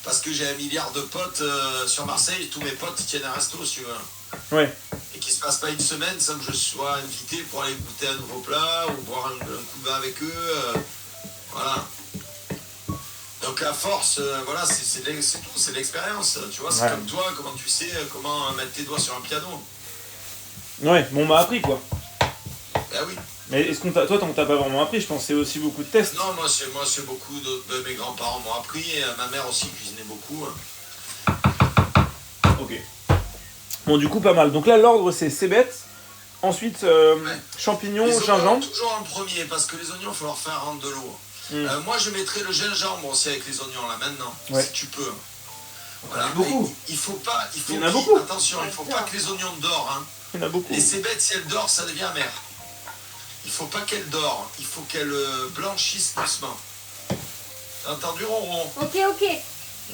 Parce que j'ai 1 milliard de potes sur Marseille, tous mes potes tiennent un resto si tu veux. Ouais. Et qu'il ne se passe pas une semaine sans que je sois invité pour aller goûter un nouveau plat ou boire un coup de vin avec eux. Voilà. Donc à force, voilà, c'est tout, c'est l'expérience. Tu vois, c'est Ouais. comme toi, comment tu sais comment mettre tes doigts sur un piano. Ouais, bon on m'a appris quoi. Ben oui. Mais est-ce qu'on toi on t'a pas vraiment appris? Je pense que c'est aussi beaucoup de tests. Non, moi c'est beaucoup de mes grands-parents m'ont appris, et ma mère aussi cuisinait beaucoup. Ok. Bon du coup pas mal. Donc là l'ordre c'est cébette, ensuite champignons, Les oignons, gingembre. toujours en premier, parce que les oignons, il faut leur faire rentrer de l'eau. Moi je mettrais le gingembre aussi avec les oignons là maintenant, Ouais. si tu peux. Voilà. Beaucoup. Il faut pas, Il y en a beaucoup. Attention, il faut pas que les oignons dorent. Hein. Il y en a beaucoup. Les cébettes, si elles dorent, ça devient amer. Il faut pas qu'elles dorent, il faut qu'elles blanchissent doucement. T'as entendu, Ronron? Ok.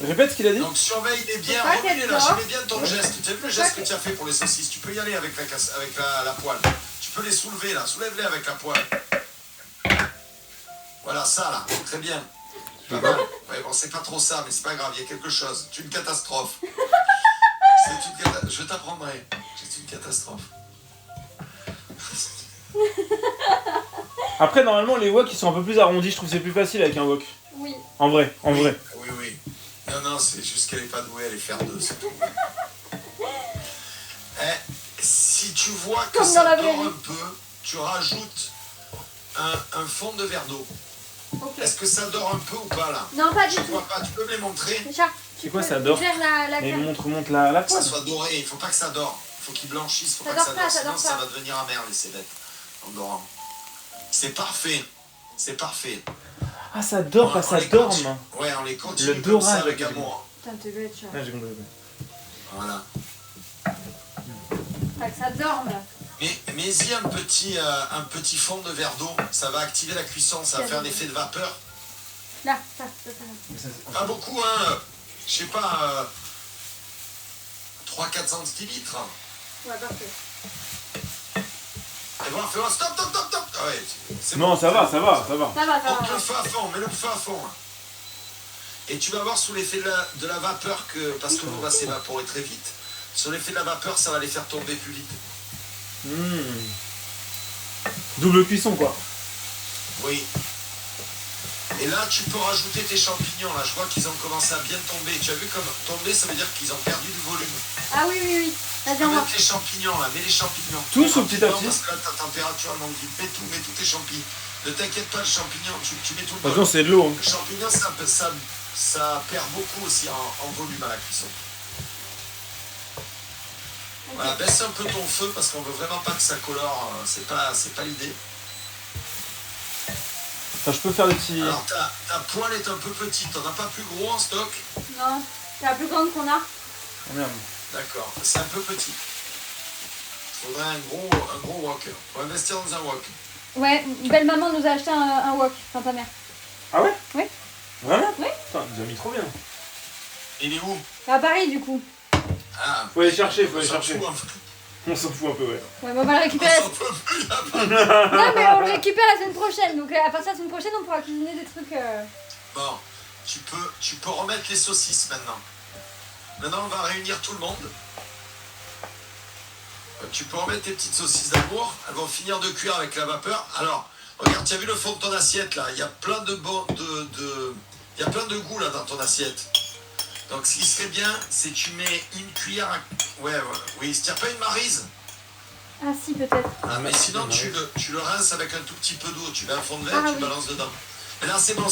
Répète ce qu'il a dit. Donc surveille-les bien, Faut pas remue-les qu'elles là, dorent. j'aimais bien ton geste. Tu as vu le geste que tu as fait pour les saucisses? Tu peux y aller avec la poêle. Tu peux les soulever là, soulève-les avec la poêle. Voilà, ça là, très bien. Pas mal. Ouais, bon, c'est pas trop ça, mais c'est pas grave, il y a quelque chose. C'est une catastrophe. Je t'apprendrai. C'est une catastrophe. Après, normalement, les wok ils sont un peu plus arrondis. Je trouve que c'est plus facile avec un wok. Oui. En vrai, en vrai. Oui, oui. Non, c'est juste qu'elle est pas douée, elle est faire-deux, c'est tout. Si tu vois que Comme dans ça la vraie dort vie. un peu, tu rajoutes un fond de verre d'eau. Ok. Est-ce que ça dort un peu ou pas là? Non, pas du Je tout. vois pas, tu peux me les montrer? Richard, C'est quoi, ça dort? Faire la Mais crème. montre la Que ça poêle. soit doré, il faut pas que ça dort. Il faut qu'il blanchisse, faut Ça pas dort que ça pas, dort, ça sinon dort ça pas. va devenir amer les cébettes en dorant. C'est parfait, c'est parfait. Ah, ça dort, pas On ça les dorme. continue- Ouais, on les continue Le comme dorage, ça avec ok. amour. Putain, t'es bête, Charles. Ah, j'ai compris. Voilà. Pas que ça dorme. Mais-y un petit fond de verre d'eau, ça va activer la cuisson, ça va faire un effet de vapeur. Là, ça. Pas beaucoup, hein. Je sais pas, 300-400 centilitres. Ouais, parfait. Fais-moi, stop. Ah ouais, c'est Non, bon. ça va. Ça va. Monte le feu à fond, mets le feu à fond. Et tu vas voir sous l'effet de la vapeur que, parce que l'eau va s'évaporer très vite, sous l'effet de la vapeur, ça va les faire tomber plus vite. Double cuisson, quoi. Oui. Et là, tu peux rajouter tes champignons. Là, je vois qu'ils ont commencé à bien tomber. Tu as vu comme tomber, ça veut dire qu'ils ont perdu du volume. Ah oui. Vas-y, Tu on peux va. mettre les champignons là, mets les champignons. Tous au petit à petit. Parce que là, ta température elle monte vite. Mets tous tes champignons. Ne t'inquiète pas, le champignon, tu mets tout le Attention, c'est de l'eau. Hein. Le champignon, ça perd beaucoup aussi en volume à la cuisson. Voilà, baisse un peu ton feu parce qu'on veut vraiment pas que ça colore. C'est pas l'idée. Enfin, je peux faire des petits. Alors, ta poêle est un peu petite. T'en as pas plus gros en stock? Non, c'est la plus grande qu'on a. Oh merde. D'accord, c'est un peu petit. Il faudrait un gros wok. Faut investir dans un wok. Ouais, belle maman nous a acheté un wok, enfin ta mère. Ah ouais? Oui. Vraiment? Oui. Putain, il nous a mis trop bien. Il est où? À Paris du coup. Ah, Faut aller chercher, on s'en fout un peu. On s'en fout un peu, ouais. Ouais, mais on va le On récupérer. s'en peut plus là-bas. Non, mais on le récupère la semaine prochaine. Donc à partir de la semaine prochaine, on pourra cuisiner des trucs. Bon, tu peux remettre les saucisses maintenant. Maintenant, on va réunir tout le monde. Tu peux remettre tes petites saucisses d'amour. Elles vont finir de cuire avec la vapeur. Alors, regarde, tu as vu le fond de ton assiette là? Il y a plein de il y a plein de goût là dans ton assiette. Donc, ce qui serait bien, c'est que tu mets une cuillère à... oui, c'est pas une maryse. Ah si, peut-être. Ah, mais sinon, tu le rinces avec un tout petit peu d'eau. Tu mets un fond de verre, Ah, tu oui. balances dedans. Mais là, c'est bon.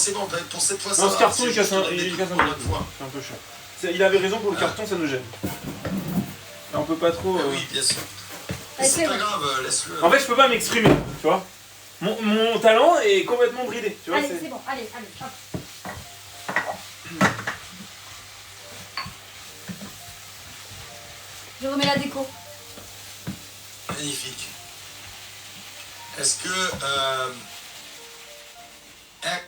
Pour cette fois, ça Non, va. ce carton, C'est il casse juste un donner des peu. trucs pour l'autre fois. C'est un peu chiant. Il avait raison pour le carton, ça nous gêne. Là, on peut pas trop. Oui, bien sûr. Mais Allez, c'est c'est pas bon. grave, laisse-le. En fait, je peux pas m'exprimer, tu vois. Mon talent est complètement bridé, tu vois. Allez, c'est bon. Allez, hop. Je remets la déco. Magnifique. Est-ce que...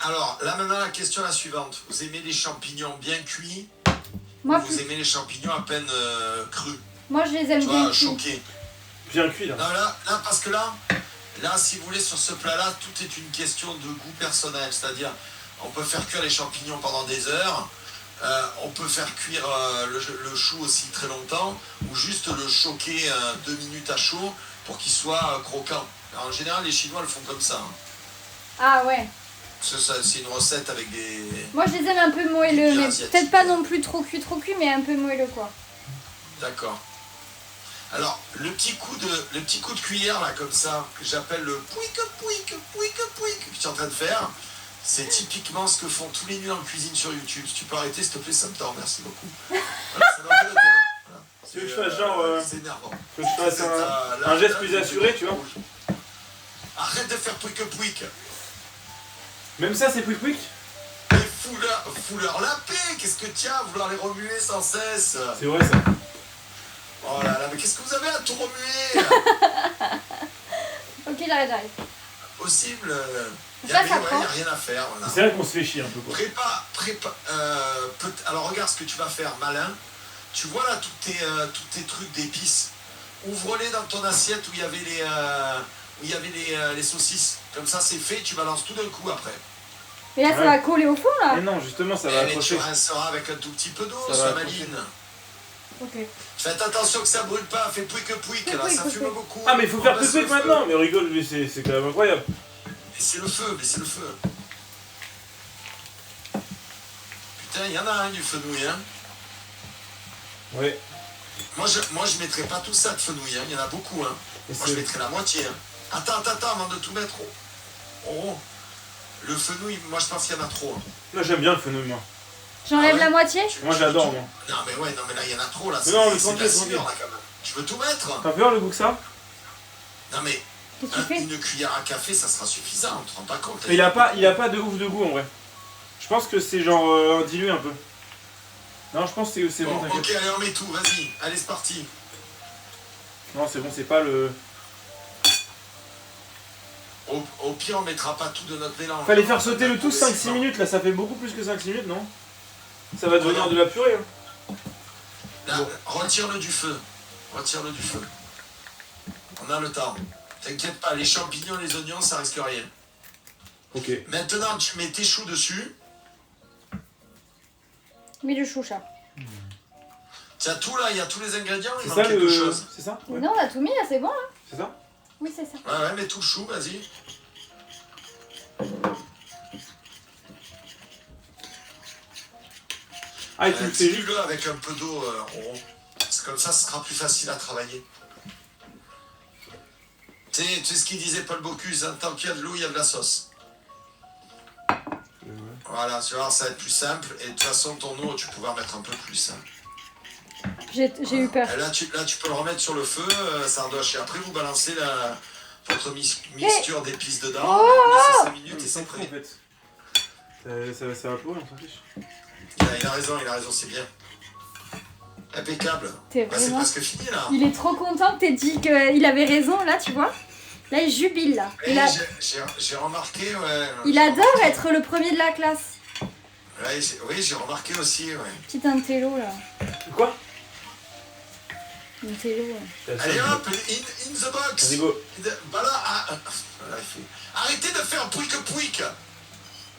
alors, là maintenant, la question est la suivante. Vous aimez les champignons bien cuits Moi, ou vous plus. aimez les champignons à peine crus? Moi, je les aime Tu bien vois, cuits. choqués. Bien cuit, là. Non, là, parce que là, si vous voulez, sur ce plat-là, tout est une question de goût personnel. C'est-à-dire, on peut faire cuire les champignons pendant des heures. On peut faire cuire le chou aussi très longtemps, ou juste le choquer 2 minutes à chaud pour qu'il soit croquant. Alors, en général, les Chinois le font comme ça. Hein. Ah ouais. C'est une recette avec des... Moi, je les aime un peu moelleux, mais asiatiques. peut-être pas non plus trop cuit, mais un peu moelleux, quoi. D'accord. Alors, le petit coup de cuillère, là, comme ça, que j'appelle le pouic que tu es en train de faire, c'est typiquement ce que font tous les nuls en cuisine sur YouTube. Si tu peux arrêter, s'il te plaît, ça me tord, merci beaucoup. Voilà, ça n'a aucun intérêt. Voilà. Tu veux que je fasse genre, C'est énervant. Que je fasse un geste plus assuré, tu vois. Arrête de faire pouic. Même ça, c'est quick. Mais fous-leur la paix. Qu'est-ce que tu as à vouloir les remuer sans cesse? C'est vrai, ça. Oh là là, mais qu'est-ce que vous avez à tout remuer? Ok, j'arrête. Possible. Il Ça, n'y ça a prend. rien à faire. Voilà. C'est vrai qu'on se fait chier un peu, quoi. Alors regarde ce que tu vas faire, malin. Tu vois là tous tes trucs d'épices. Ouvre-les dans ton assiette où il y avait les saucisses. Comme ça c'est fait, tu balances tout d'un coup après. Mais là, ça Ouais. va coller au fond, là. Mais non, justement, ça va Et tu accrocher. rinceras avec un tout petit peu d'eau, Ça va sois accrocher. maline. Ok. Faites attention que ça brûle pas, fais pouic là, Pouic, ça pouic, fume pouic. beaucoup. Ah mais il faut On faire baisse peu le feu. maintenant, mais on rigole, mais c'est quand même incroyable. Baissez le feu, baissez le feu. Putain, il y en a du fenouil, hein. Ouais. Moi je mettrais pas tout ça de fenouil, hein. Il y en a beaucoup, hein. Et Moi je mettrais la moitié, hein. Attends, avant de tout mettre. Oh. Le fenouil, moi je pense qu'il y en a trop. Hein. Moi j'aime bien le fenouil, moi. J'enlève Ah ouais la moitié. Moi j'adore, moi. Non mais ouais, non mais là il y en a trop là. Mais non, mais C'est de tranquille, la sueur, tranquille. là, quand même. Je veux tout mettre. T'as peur le goût que ça? Non mais Qu'est-ce que tu fais? une cuillère à café ça sera suffisant, on te rend pas compte. Mais il a pas de ouf de goût en vrai. Je pense que c'est genre dilué un peu. Non, je pense que c'est bon, Bon, t'inquiète. ok, allez on met tout, vas-y, allez c'est parti. Non, c'est bon, c'est pas le... Au pire on mettra pas tout de notre mélange. Fallait faire sauter le tout C'est 5-6 bon. minutes, là, ça fait beaucoup plus que 5-6 minutes, non? Ça va devenir de la purée, hein. Là, Bon. retire-le du feu. On a le temps. T'inquiète pas, les champignons, les oignons, ça risque rien. Ok. Maintenant, tu mets tes choux dessus. Mais le chou chat. T'as tout là, il y a tous les ingrédients, il C'est manque ça quelque le... chose. C'est ça? Mais non, on a tout mis là, c'est bon là. C'est ça? Oui, c'est ça. Ouais, mets tout le chou, vas-y. Ah, et tu le fais juste... Dilue-le avec un peu d'eau, Roro. C'est comme ça, ce sera plus facile à travailler. Tu sais ce qu'il disait Paul Bocuse, hein, tant qu'il y a de l'eau, il y a de la sauce. Voilà, tu vois, ça va être plus simple. Et de toute façon, ton eau, tu peux en mettre un peu plus. Hein. J'ai eu peur. Et là, tu peux le remettre sur le feu, Sardoche. Et après, vous balancez votre mixture d'épices dedans. Oh, vous laissez 5 minutes Mais et c'est c'est fou, prêt. en fait. Ça va pourrir, on s'en fiche. Il a raison, c'est bien. Impeccable. T'es Bah, c'est vraiment... presque fini là. Il est trop content que t'aies dit qu'il avait raison là, tu vois. Là, il jubile là. Et Il, j'ai remarqué, ouais. il adore être le premier de la classe. Ouais, oui, j'ai remarqué aussi, ouais. Petit intello là. Quoi? Intello. Ouais. Allez hop, in the box. Vas-y, go. Bah là, voilà, il fait. Arrêtez de faire pouic.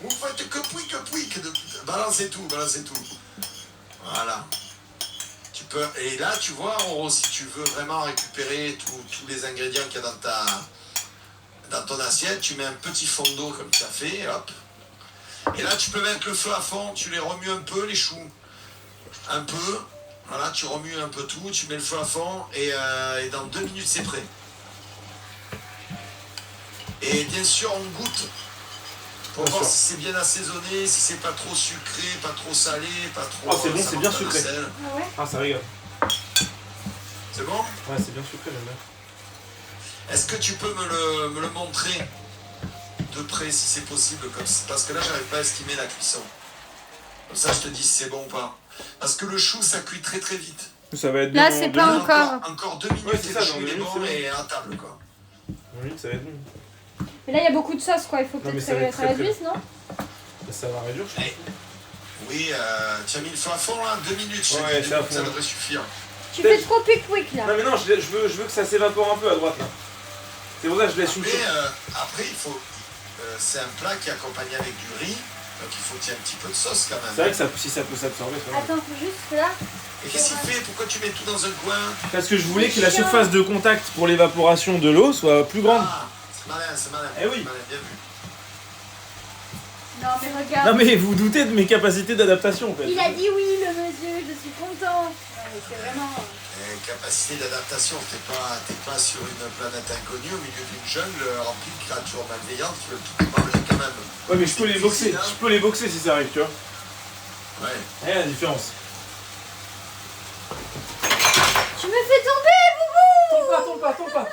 Vous faites que pouic. Balancez tout. Voilà. Tu peux. Et là, tu vois, en gros, si tu veux vraiment récupérer tous les ingrédients qu'il y a dans ton assiette, tu mets un petit fond d'eau comme tu as fait, hop. Et là, tu peux mettre le feu à fond, tu les remues un peu, les choux. Un peu. Voilà, tu remues un peu tout, tu mets le feu à fond et dans 2 minutes, c'est prêt. Et bien sûr, on goûte pour Bien voir sûr. si c'est bien assaisonné, si c'est pas trop sucré, pas trop salé, pas trop... Oh, c'est bon, ça c'est bien manque de sucré. sel. Ah ouais. Ah, ça régale. C'est bon? Ouais, c'est bien sucré, j'aime bien. Est-ce que tu peux me le montrer de près si c'est possible comme ça? Parce que là, j'arrive pas à estimer la cuisson. Comme ça, je te dis si c'est bon ou pas. Parce que le chou, ça cuit très très vite. Ça va être Là, bon c'est dans pas 2 minutes. encore. Encore 2 minutes Ouais, c'est et ça, le dans chou 2 il est minutes, bon c'est bon. et à table quoi. 2 minutes, ça va être bon. Mais là, il y a beaucoup de sauce quoi. Il faut mais peut-être ça va être ça très, réduise, non? Ça va réduire, je pense. Oui, tu as mis le feu à fond là, 2 minutes, je Ouais, te dis, c'est à 2 minutes, ça fond. devrait suffire. Tu fais trop quick là. Non, mais non, je veux que ça s'évapore un peu à droite, là. C'est pour ça que je laisse une Après, chose. après il faut. C'est un plat qui est accompagné avec du riz, donc il faut qu'il y ait un petit peu de sauce quand même. C'est vrai que ça, si ça peut s'absorber, ça va. Attends, faut juste là. Et qu'est-ce qu'il fait? Pourquoi tu mets tout dans un coin? Parce que je voulais que la Chiant. surface de contact pour l'évaporation de l'eau soit plus grande. Ah, c'est malin. Eh oui. C'est malin, bien vu. Non mais regarde. Non, mais vous doutez de mes capacités d'adaptation, en fait. Il a dit oui, le monsieur. Je suis content. Ouais, c'est vraiment. Capacité d'adaptation, t'es pas sur une planète inconnue au milieu d'une jungle remplie de créatures malveillantes qui veulent tout manger quand même. Ouais, mais je peux les boxer. Hein. Je peux les boxer si ça arrive, tu vois. Ouais. Eh, la différence. Tu me fais tomber, boubou. Tombe pas.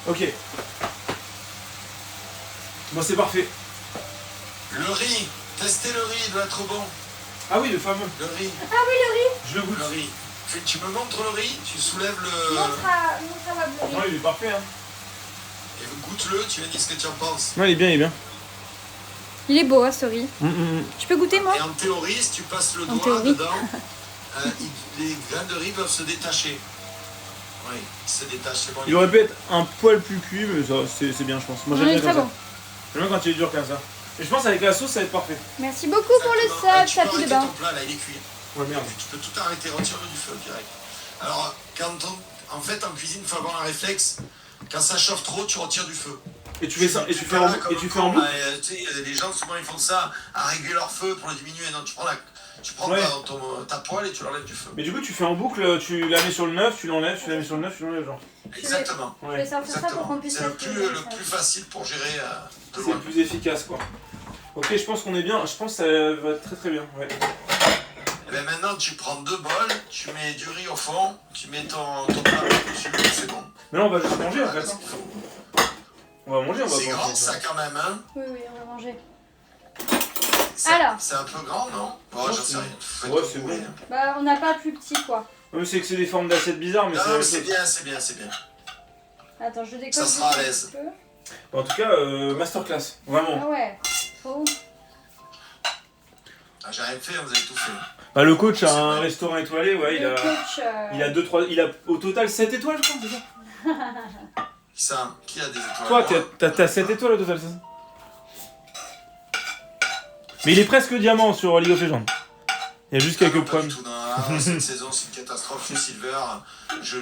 Ok. Bon, c'est parfait. Le riz, testez le riz, il doit être bon. Ah oui, le fameux. Le riz, Ah oui, le riz. Je le goûte. le riz. Tu me montres le riz, tu soulèves le... Montre à ma bleu Non, riz. il est parfait, hein. Et goûte-le, tu me dis ce que tu en penses. Non, il est bien. Il est beau, hein, ce riz. Tu peux goûter, moi? Et en théorie, si tu passes le En doigt théorie. dedans, les grains de riz doivent se détacher. Oui, ils se détachent, c'est bon. Il aurait pu être un poil plus cuit, mais ça, c'est bien, je pense. Moi, j'aime Il est bien très comme bon. ça. J'aime bien quand il est dur comme ça. Et je pense qu'avec la sauce, ça va être parfait. Merci beaucoup pour le Exactement. sub, Tu peux tapis de arrêter bain. ton plat là, il est cuit. Ouais, merde. Tu peux tout arrêter, retire-le du feu direct. Alors, en fait, en cuisine, il faut avoir un réflexe. Quand ça chauffe trop, tu retires du feu. Et tu fais ça, et tu fais Pas en là boucle. comme Et tu un fais en con, boucle. là, tu sais, les gens, souvent, ils font ça à régler leur feu pour le diminuer. Non, tu prends Ouais. ta poêle et tu l'enlèves du feu. Mais du coup, tu fais en boucle, tu la mets sur le neuf, tu l'enlèves, tu la mets sur le neuf, tu l'enlèves, genre. Exactement. Je vais Ouais. sortir ça pour qu'on puisse C'est le mettre plus facile pour gérer de C'est loin. le plus efficace, quoi. Ok, je pense qu'on est bien. Je pense que ça va être très très bien. Ouais. Et bien maintenant, tu prends 2 bols, tu mets du riz au fond, tu mets ton plat dessus, c'est bon. Mais là, on va juste manger en fait. Voilà, Hein. c'est bon. On va manger, on va C'est pas grand manger, ça quand même, hein. Oui, on va manger. Alors. Alors. C'est un peu grand, non? Bon, j'en sais rien. Faites Ouais, comme c'est vous bon. voulez. Bah, on n'a pas plus petit, quoi. Ouais, mais c'est que c'est des formes d'assiettes bizarres, mais Non, c'est. non, mais c'est bien, c'est bien, c'est bien. Attends, je décolle. Ça sera à juste un l'aise. petit peu. En tout cas, masterclass. Vraiment. Ah ouais, trop. Ah, j'ai rien fait, vous avez tout fait. Bah, le coach a C'est un vrai. restaurant étoilé, ouais, il Le a. coach. Il a 2-3. Il a au total 7 étoiles, je crois, c'est ça? Qui ça? Qui a des étoiles? Toi, Moi t'as 7 étoiles au total, c'est ça? Mais il est presque diamant sur League of Legends. Il y a juste Ah quelques non, pas problèmes. du tout, non. Cette saison, c'est une catastrophe chez Silver. Je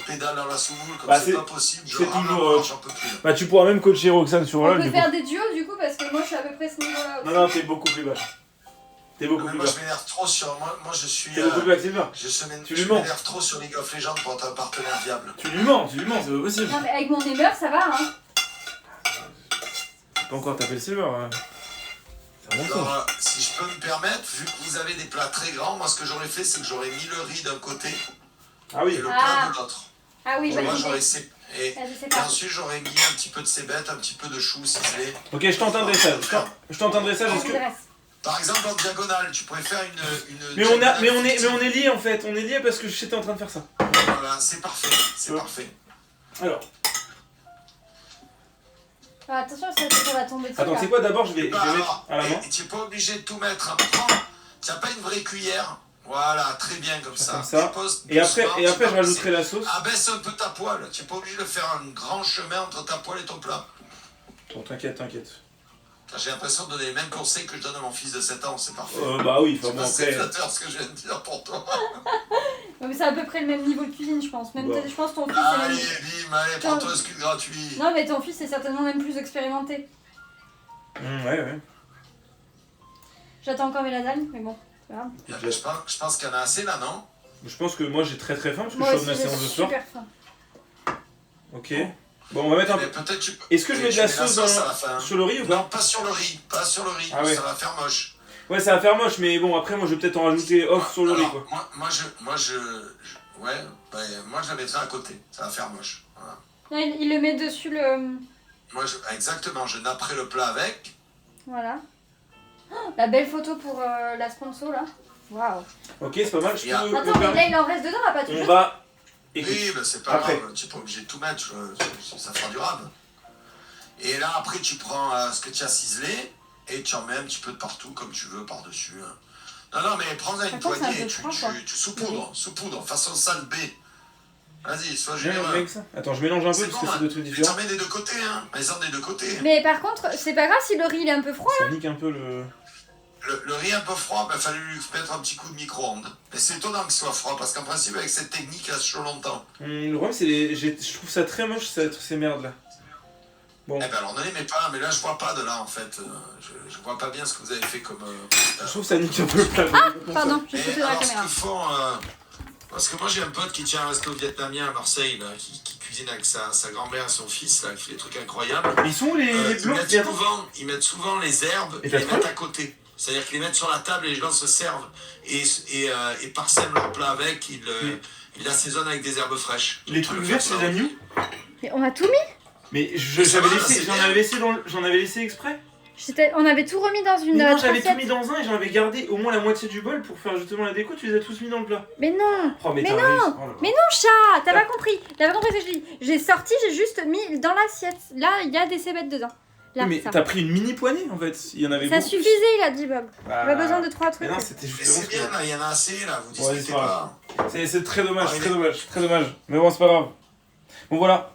pédale dans la soumoule comme Bah, c'est c'est- pas possible. Je c'est rame la toujours, mort, j'en peux plus. Bah, tu pourras même coacher Roxane sur On LoL, peut du coup. faire des duos, du coup, parce que moi, je suis à peu près ce niveau-là aussi. Non, non, t'es beaucoup plus bas. T'es beaucoup Mais plus moi, bas. je m'énerve trop sur. Moi, je suis. T'es beaucoup plus bas que Silver. Tu lui Je mens. m'énerve trop sur League of Legends pour être un partenaire viable. Tu lui mens, c'est pas possible. Non, mais avec mon aimer, ça va, hein. Pas encore tapé le Silver. Ça remonte. Alors, si je peux me permettre, vu que vous avez des plats très grands, moi, ce que j'aurais fait, c'est que j'aurais mis le riz d'un côté Ah et oui. le Ah. plat de l'autre. Ah oui, Moi, bonne j'aurais. idée. Et, Ah, je sais et pas. ensuite, j'aurais mis un petit peu de cébette, un petit peu de chou ciselé. Ok, je t'entendrai ça. Je t'entendrai ça. Ça Est-ce que... m'intéresse. Par exemple, en diagonale, tu pourrais faire une Mais on diagonale est liés en fait. On est liés parce que j'étais en train de faire ça. Voilà, c'est parfait, c'est Ouais. parfait. Alors, Ah, attention, ça va tomber dessus. attends, là. tu sais quoi? D'abord, je vais Bah, alors, mettre à la main. et tu n'es pas obligé de tout mettre. Tu n'as pas une vraie cuillère. Voilà, très bien comme ça. Comme ça. Tu poses Et après, doucement, je tu vas rajouterai la sauce. Abaisse un peu ta poêle. Tu n'es pas obligé de faire un grand chemin entre ta poêle et ton plat. Bon, t'inquiète. J'ai l'impression de donner les mêmes conseils que je donne à mon fils de 7 ans, c'est parfait. Bah oui, C'est enfin bon, pas après. flatteur ce que je viens de dire pour toi. Ouais, mais c'est à peu près le même niveau de cuisine, je pense. Même Bon. je pense que ton fils Allez, est bim, allez, prends-toi un scud gratuit. Non, mais ton fils est certainement même plus expérimenté. Ouais. J'attends encore mes lasagnes, mais bon, c'est pas grave. Je pense qu'il y en a assez là, non? Je pense que moi j'ai très faim parce que Moi je aussi, sors de ma j'ai séance de soir. super faim. Ok. Bon, on va mettre un Mais peu. peut-être tu peux. Est-ce que je mets de tu la mets sauce à la fin. sur le riz ou pas? Non, pas sur le riz, pas sur le riz, Ah ouais. ça va faire moche. Ouais, ça va faire moche, mais bon, après, moi je vais peut-être en rajouter off sur le riz Alors, quoi. Moi je la mettrai à côté, ça va faire moche. Voilà. Non, il le met dessus le. Exactement, je napperai le plat avec. Voilà. Oh, la belle photo pour la sponsor là. Waouh. Ok, c'est pas mal. Je Bien. peux. Attends, mais là il en reste dedans, là, pas tout On juste. va. Écoute. Oui, mais c'est pas après. grave, tu n'es pas obligé de tout mettre, ça fera durable. Et là, après, tu prends ce que tu as ciselé et tu en mets un petit peu de partout, comme tu veux, par-dessus. Non, mais prends-en une Par contre, c'est un poignée, peu froid, quoi. tu saupoudres, façon salle B. Vas-y, sois Viens généreux. avec ça. Attends, je mélange un peu C'est parce bon, que c'est hein. deux trucs Tu différents. t'en mets des deux côtés, hein. Mets-en des deux côtés. Mais par contre, c'est pas grave si le riz il est un peu froid. Ça nique un peu le. Le riz un peu froid, il fallait lui mettre un petit coup de micro-ondes. Mais c'est étonnant qu'il soit froid, parce qu'en principe, avec cette technique, il reste chaud longtemps. Le problème, c'est je trouve ça très moche, ces merdes là. Bon. Eh ben alors ne les mets pas, mais là je vois pas de là en fait. Je vois pas bien ce que vous avez fait comme. Je trouve ça nique un peu le plat. Pardon, j'ai Et sauté dans la alors ce caméra. qu'ils font, parce que moi j'ai un pote qui tient un resto vietnamien à Marseille, là, qui cuisine avec sa grand-mère et son fils, là, qui fait des trucs incroyables. Ils sont où les blancs Ils mettent souvent les herbes Et et t'as les trouvé mettent à côté. C'est-à-dire qu'ils les mettent sur la table et les gens se servent et parsèment leur plat avec, ils l'assaisonnent avec des herbes fraîches. Les trucs verts, c'est la new. Mais on a tout mis. Mais Ça j'avais va, laissé, c'est j'en bien. avais laissé j'en avais laissé exprès. On avait tout remis dans une Mais non, j'avais tout assiette. mis dans un et j'en avais gardé au moins la moitié du bol pour faire justement la déco. Tu les as tous mis dans le plat. Mais non. Oh mais Mais t'as non, réussi. Oh là là. Mais non, chat, t'as pas compris. T'as pas compris ce que je dis. J'ai sorti, j'ai juste mis dans l'assiette. Là, il y a des cébettes dedans. Là, Oui, mais ça. t'as pris une mini poignée en fait. Il y en avait Ça beaucoup. suffisait, il a dit Bob. Bah, Pas besoin de 3 Mais trucs. non, c'était Mais justement c'est ce que- bien, là, il y en a assez, là, vous Ouais, discutez c'est pas. C'est très dommage, Ah, très dommage, très dommage. Mais bon, c'est pas grave. Bon voilà.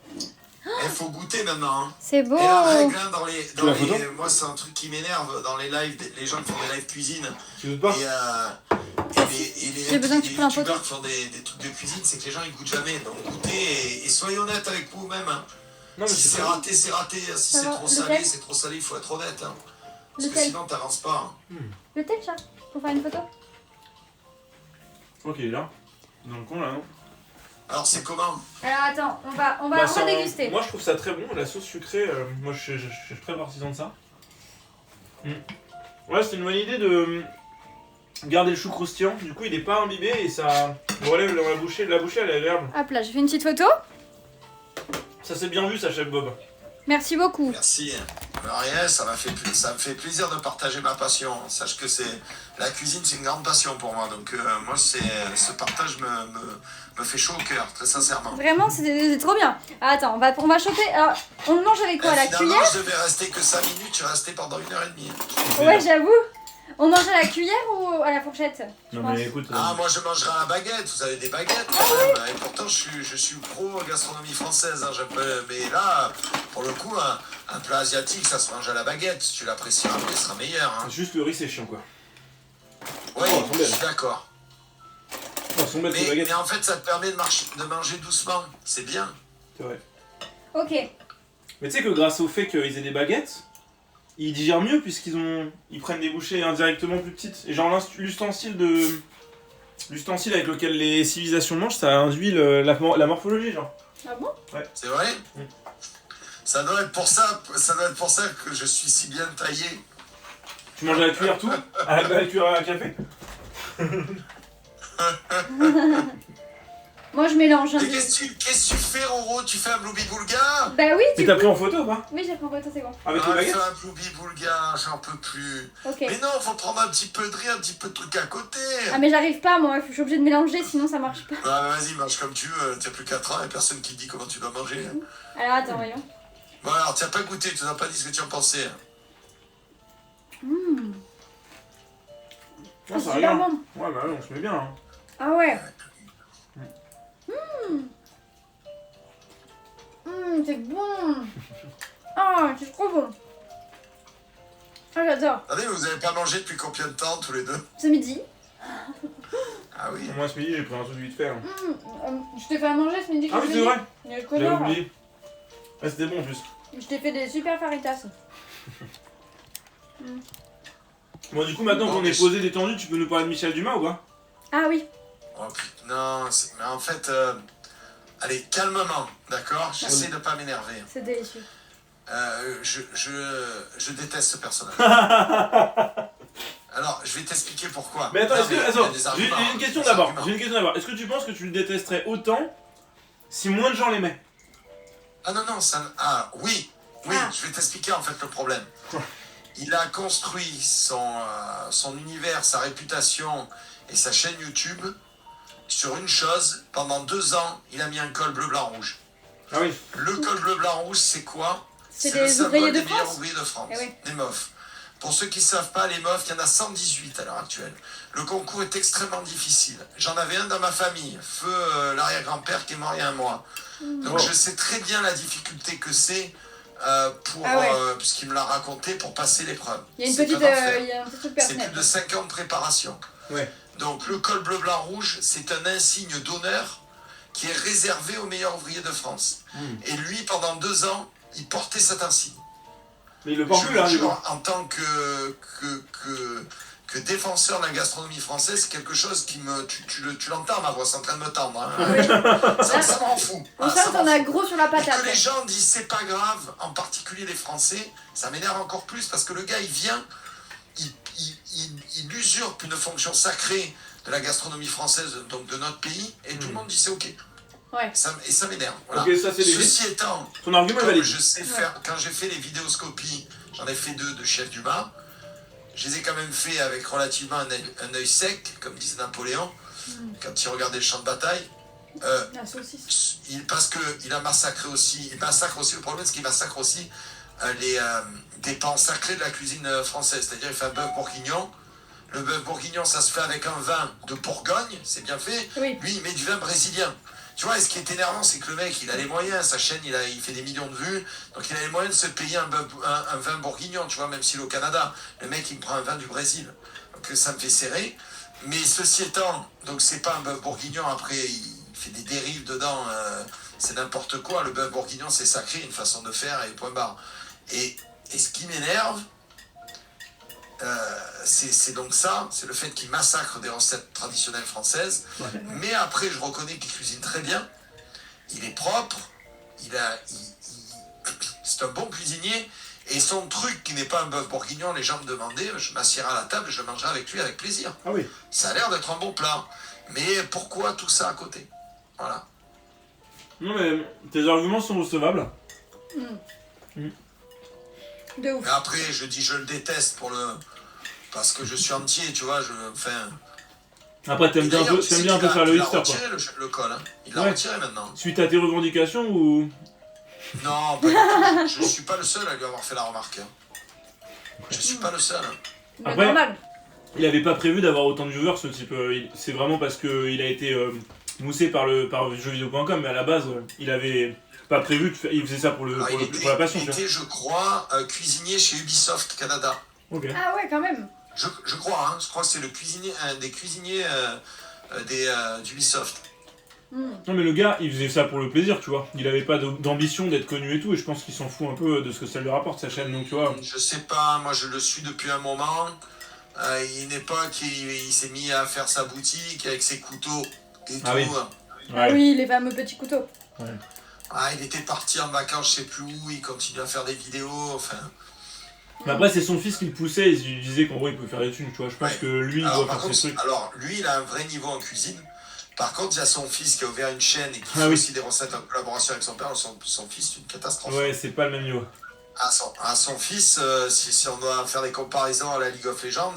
Il faut goûter maintenant. Hein. C'est beau. Et la règle, hein, dans les, Tu la photo moi c'est un truc qui m'énerve dans les lives, les gens qui font des lives cuisine. Tu veux pas? Et J'ai besoin que tu prennes un youtubeurs photo. qui font des trucs de cuisine, c'est que les gens ils goûtent jamais. Donc goûtez et soyez honnête avec vous-même. Hein. Non, mais Si c'est pas- raté, c'est raté. Si c'est va, trop lequel salé, c'est trop salé, il faut être honnête. Hein. Parce que Lequel sinon t'avances pas. Hein. Le tel chat pour faire une photo. Ok, il est là. Dans le coin là, non? Alors c'est comment? Alors attends, on va Bah, c'est un- déguster. Moi je trouve ça très bon, la sauce sucrée, moi je suis très partisan de ça. Ouais, c'est une bonne idée de garder le chou croustillant, du coup il est pas imbibé et ça relève dans la bouchée elle est agréable. Hop là, je fais une petite photo. Ça s'est bien vu ça, chef Bob. Merci beaucoup. Merci. Rien, ça me fait plaisir de partager ma passion. Sache que la cuisine, c'est une grande passion pour moi. Donc moi, ce partage me fait chaud au cœur, très sincèrement. Vraiment, c'est trop bien. Ah, attends, on va choper. Alors, on le mange avec quoi? La Finalement, cuillère? je devais rester que 5 minutes, je suis resté pendant 1h30. Ouais, j'avoue. On mange à la cuillère ou à la fourchette? je Non pense. mais écoute, Ah, moi je mangerai à la baguette, vous avez des baguettes quand même. Et pourtant, je suis pro gastronomie française. Hein, mais là, pour le coup, un plat asiatique, ça se mange à la baguette. Si tu l'apprécies un peu, il sera meilleur. Hein. juste le riz c'est chiant quoi. Oui, Oh, je suis d'accord. Oh, son bête, ces baguettes. Mais en fait, ça te permet de manger doucement. C'est bien. C'est vrai. Ok. Mais tu sais que grâce au fait qu'ils aient des baguettes, ils digèrent mieux puisqu'ils prennent des bouchées indirectement plus petites. Et genre l'ustensile avec lequel les civilisations mangent, ça induit la morphologie genre. Ah bon? C'est vrai. Ça doit être pour ça que je suis si bien taillé. Tu manges à la cuillère tout? À la cuillère à café? Moi, je mélange. Hein, Mais qu'est-ce que tu fais, Roro? Tu fais un bloubi boulga? Bah oui, Mais t'as pris en photo ou pas? Oui, j'ai pris en photo, c'est bon. Avec les Ah, baguettes? fais un bloubi boulga, j'en peux plus. Ok. Mais non, faut prendre un petit peu de riz, un petit peu de truc à côté. Ah, mais j'arrive pas, moi. Je suis obligée de mélanger, sinon ça marche pas. Bah vas-y, mange comme tu veux, t'as plus 4 ans et personne qui te dit comment tu dois manger. Alors, attends, voyons. Bon alors, t'as pas goûté, tu n'as pas dit ce que tu en pensais. Ah, Ah, ça c'est rien. super bon. Ouais, bah ouais, on se met bien. Hein. Ah ouais. C'est bon. Ah, c'est trop bon. Ah, j'adore. Attendez, vous avez pas mangé depuis combien de temps tous les deux? Ce midi. Ah oui. Moi ce midi j'ai pris un truc vite fait. Hein. Je t'ai fait à manger ce midi. Ah oui c'est vrai, Mais j'avais connard. oublié. Ah c'était bon en plus. Je t'ai fait des super faritas. Bon du coup maintenant qu'on est posé détendu, tu peux nous parler de Michel Dumas ou pas? Ah oui. Oh putain, non, mais en fait, allez, calmement, d'accord? J'essaie de pas m'énerver. C'est délicieux. Je déteste ce personnage. Alors, je vais t'expliquer pourquoi. Mais attends, Non, est-ce que. il y a Attends, des j'ai arguments, une question des d'abord. arguments. J'ai une question d'abord. Est-ce que tu penses que tu le détesterais autant si moins de gens l'aimaient? Ah non, non, ça... Ah, oui, oui, Ah. je vais t'expliquer en fait le problème. Il a construit son univers, sa réputation et sa chaîne YouTube sur une chose. Pendant 2 ans, il a mis un col bleu, blanc, rouge. Ah oui. Le col bleu, blanc, rouge, c'est quoi? C'est le des symbole ouvriers de des meilleurs France. ouvriers de France, Eh oui. les MOF. Pour ceux qui ne savent pas, les MOF, il y en a 118 à l'heure actuelle. Le concours est extrêmement difficile. J'en avais un dans ma famille, feu l'arrière-grand-père qui est mort il y a 1 mois. Donc Oh. je sais très bien la difficulté que c'est puisqu'il me l'a raconté, pour passer l'épreuve. Il y a une C'est petite, un enfer. il y a un petit truc C'est personnel. plus de 5 ans de préparation. Ouais. Donc le col bleu, blanc, rouge, c'est un insigne d'honneur qui est réservé aux meilleurs ouvriers de France. Et lui, pendant 2 ans, il portait cet insigne. Mais il le porte Je plus le là, du coup. jure, en tant que défenseur de la gastronomie française, c'est quelque chose qui me... Tu l'entends, ma voix, c'est en train de me tendre. Hein. ça m'en fout. On Ah, sent ça qu'on m'en a fout. gros sur la Et patate. que les gens disent c'est pas grave, en particulier les Français, ça m'énerve encore plus parce que le gars il vient, il usurpe une fonction sacrée de la gastronomie française, donc de notre pays, et tout le monde dit c'est ok. Ouais. Et ça m'énerve. Voilà. Ok, ça c'est légitime. Ceci étant, Ton argument est comme valide. je sais faire, quand j'ai fait les vidéoscopies, j'en ai fait 2 de chef Dumas, je les ai quand même fait avec relativement un œil sec, comme disait Napoléon, quand il regardait le champ de bataille. La saucisse. Parce qu'il a massacré aussi, il massacre aussi, le problème c'est qu'il massacre aussi des pans sacrés de la cuisine française, c'est-à-dire il fait un bœuf bourguignon. Le bœuf bourguignon, ça se fait avec un vin de Bourgogne, c'est bien fait. Oui. Lui, il met du vin brésilien. Tu vois, et ce qui est énervant, c'est que le mec, il a les moyens, sa chaîne, il fait des millions de vues, donc il a les moyens de se payer un vin bourguignon, tu vois, même s'il est au Canada. Le mec, il me prend un vin du Brésil. Donc ça me fait serrer. Mais ceci étant, donc c'est pas un bœuf bourguignon, après, il fait des dérives dedans, c'est n'importe quoi. Le bœuf bourguignon, c'est sacré, une façon de faire, et point barre. Et ce qui m'énerve, c'est donc ça, c'est le fait qu'il massacre des recettes traditionnelles françaises. Ouais. Mais après, je reconnais qu'il cuisine très bien. Il est propre. C'est un bon cuisinier. Et son truc qui n'est pas un bœuf bourguignon, les gens me demandaient, je m'assierai à la table et je mangerai avec lui avec plaisir. Ah oui. Ça a l'air d'être un bon plat. Mais pourquoi tout ça à côté? Voilà. Non mais tes arguments sont recevables. De ouf. Mais après, je dis je le déteste parce que je suis entier, tu vois, Après t'aimes bien un peu faire le hipster quoi. Il a retiré le col, hein. Il l'a Ouais. retiré maintenant. Suite à tes revendications ou... Non, pas du tout. Je ne suis pas le seul à lui avoir fait la remarque. Hein. Je suis pas le seul. Hein. Mais Après- normal. Il avait pas prévu d'avoir autant de viewers ce type. C'est vraiment parce qu'il a été moussé par jeuxvideo.com, mais à la base il avait pas prévu de faire... Il faisait ça pour Alors, pour la passion. il Tu vois. était, je crois, cuisinier chez Ubisoft Canada. Ok. Ah ouais, quand même. Je crois, hein. Je crois que c'est un des cuisiniers d'Ubisoft. Non mais le gars il faisait ça pour le plaisir, tu vois. Il avait pas d'ambition d'être connu et tout, et je pense qu'il s'en fout un peu de ce que ça lui rapporte sa chaîne, donc tu vois. Je sais pas, moi je le suis depuis un moment. Une époque, il s'est mis à faire sa boutique avec ses couteaux et Ah tout. oui. Ah oui, les fameux petits couteaux. Il était parti en vacances, je sais plus où, il continue à faire des vidéos, enfin... Mais après c'est son fils qui le poussait, il lui disait qu'en gros il pouvait faire des thunes, tu vois. Je pense Ouais. que lui il Alors, doit par faire contre, ses trucs. alors, lui, il a un vrai niveau en cuisine. Par contre, il y a son fils qui a ouvert une chaîne et qui fait oui. aussi des recettes en collaboration avec son père. Son fils, c'est une catastrophe. Ouais, c'est pas le même niveau. À son fils, si on doit faire des comparaisons à la League of Legends,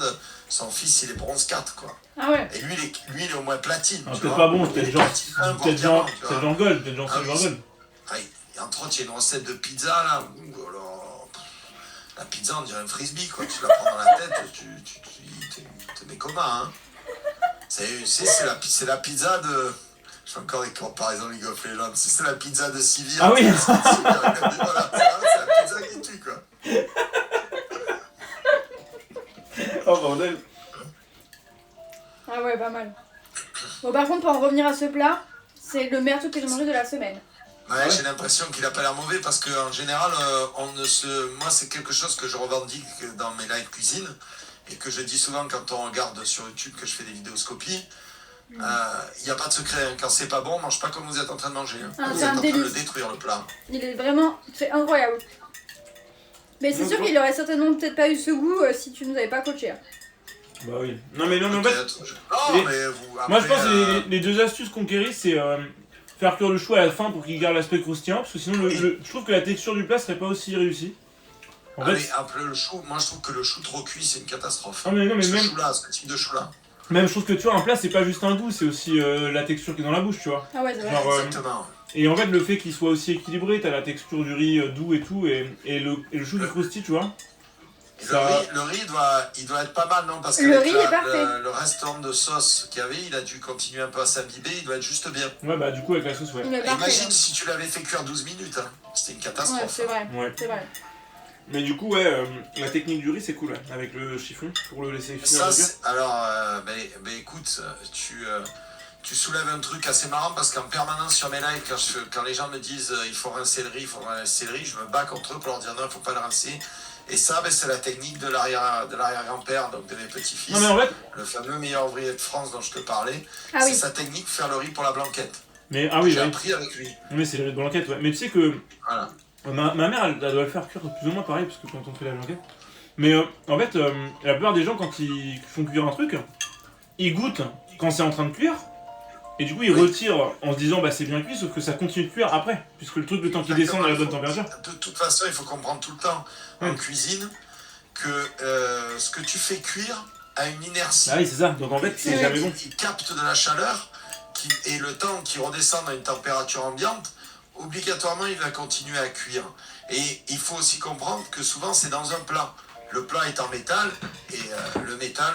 son fils, il est bronze 4, quoi. Ah ouais. Et lui, il est au moins platine. Ah, tu peut-être vois. pas bon, Il est peut-être genre platine 1, voire diamant, tu vois. gold, peut-être genre Ah oui, silver gold. Et entre autres, il y a une recette de pizza, là. Ouh, alors, la pizza, on dirait un frisbee, quoi. Tu la prends dans la tête, tu te mets comment, hein. C'est la pizza de... Je fais encore des comparaisons League of Legends. C'est la pizza de Sivir. Ah oui. Voilà, c'est la pizza qui tue, quoi. Oh bordel. Ah ouais, pas mal. Bon, par contre, pour en revenir à ce plat, c'est le meilleur truc que j'ai mangé de la semaine. Ouais, j'ai l'impression qu'il a pas l'air mauvais parce qu'en général, moi, c'est quelque chose que je revendique dans mes live cuisine et que je dis souvent quand on regarde sur YouTube que je fais des vidéoscopies. Il n'y a pas de secret. Hein. Quand c'est pas bon, mange pas comme vous êtes en train de manger. Hein. Ah, Vous c'est êtes un en train de le délice. détruire, le plat. Il est vraiment... C'est incroyable. Mais c'est sûr qu'il aurait certainement peut-être pas eu ce goût si tu nous avais pas coaché. Hein. Bah oui. Non mais en fait, Non, mais vous. moi je après, pense que les deux astuces conquérir c'est faire cuire le chou à la fin pour qu'il garde l'aspect croustillant, parce que sinon je trouve que la texture du plat serait pas aussi réussie. En fait, mais après le chou, moi je trouve que le chou trop cuit c'est une catastrophe. non mais Ce même, chou-là, ce type de chou-là. même je trouve que tu vois un plat c'est pas juste un goût, c'est aussi la texture qui est dans la bouche, tu vois. Ah ouais, c'est vrai. Genre, Exactement. et en fait le fait qu'il soit aussi équilibré, t'as la texture du riz doux et tout, et le chou qui croustille, tu vois. Et Ça... le riz il doit être pas mal, non? Parce que Le avec riz est parfait. le restaurant de sauce qu'il y avait, il a dû continuer un peu à s'imbiber, il doit être juste bien. Ouais bah du coup avec la sauce ouais. Il est Et parfait. imagine hein. si tu l'avais fait cuire 12 minutes, hein. C'était une Ouais, catastrophe. c'est vrai. Ouais. C'est vrai. Mais du coup ouais, la technique du riz c'est cool ouais, avec le chiffon pour le laisser finir Ça, de cuire. alors, écoute, tu soulèves un truc assez marrant parce qu'en permanence sur mes lives, quand les gens me disent il faut rincer le riz, il faut rincer le riz, je me bats contre eux pour leur dire non, il faut pas le rincer. Et ça, c'est la technique de l'arrière-grand-père, donc de mes petits-fils. Non mais en fait, Le fameux meilleur ouvrier de France dont je te parlais. Ah C'est oui. sa technique, faire le riz pour la blanquette. ah oui, J'ai oui. appris avec lui. Mais c'est le riz de blanquette, ouais. Mais tu sais que Voilà. ma mère, elle doit le faire cuire plus ou moins pareil, parce que quand on fait la blanquette. Mais en fait, la plupart des gens, quand ils font cuire un truc, ils goûtent quand c'est en train de cuire, et du coup ils Oui. retirent en se disant bah c'est bien cuit, sauf que ça continue de cuire après, puisque le truc, le temps qu'il descend à la bonne température. De toute façon, il faut comprendre tout le temps en Ouais. cuisine que ce que tu fais cuire a une inertie. Ah oui, c'est ça, donc en fait c'est Ouais. jamais bon. Il capte de la chaleur et le temps qui redescend à une température ambiante, obligatoirement il va continuer à cuire. Et il faut aussi comprendre que souvent c'est dans un plat. Le plat est en métal et le métal,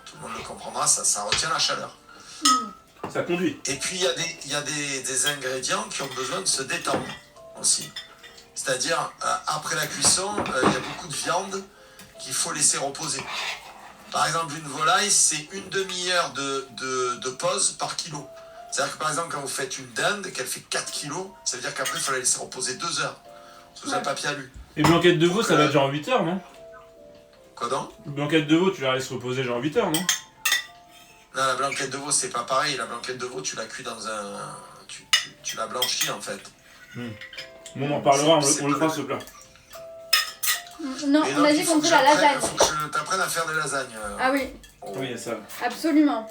tout le monde le comprendra, ça retient la chaleur. Ça conduit. Et puis il y a des ingrédients qui ont besoin de se détendre aussi. C'est-à-dire, après la cuisson, il y a beaucoup de viande qu'il faut laisser reposer. Par exemple, une volaille, c'est une demi-heure de pause par kilo. C'est-à-dire que par exemple, quand vous faites une dinde, qu'elle fait 4 kilos, ça veut dire qu'après, il faut la laisser reposer 2 heures. Sous un papier alu. Et blanquette de veau, ça va être genre 8 heures, non? Quoi donc? Blanquette de veau, tu la laisses reposer genre 8 heures, non? Non, la blanquette de veau, c'est pas pareil. La blanquette de veau, tu la cuis dans un... Tu la blanchis, en fait. Bon, on en parlera, C'est on le pas fera le- ce plat. Non, Et on donc, a il dit faut qu'on que fait la j'apprenne- lasagne. faut que je t'apprenne à faire des lasagnes. Ah oui, Oh. Oui, il y a ça. absolument.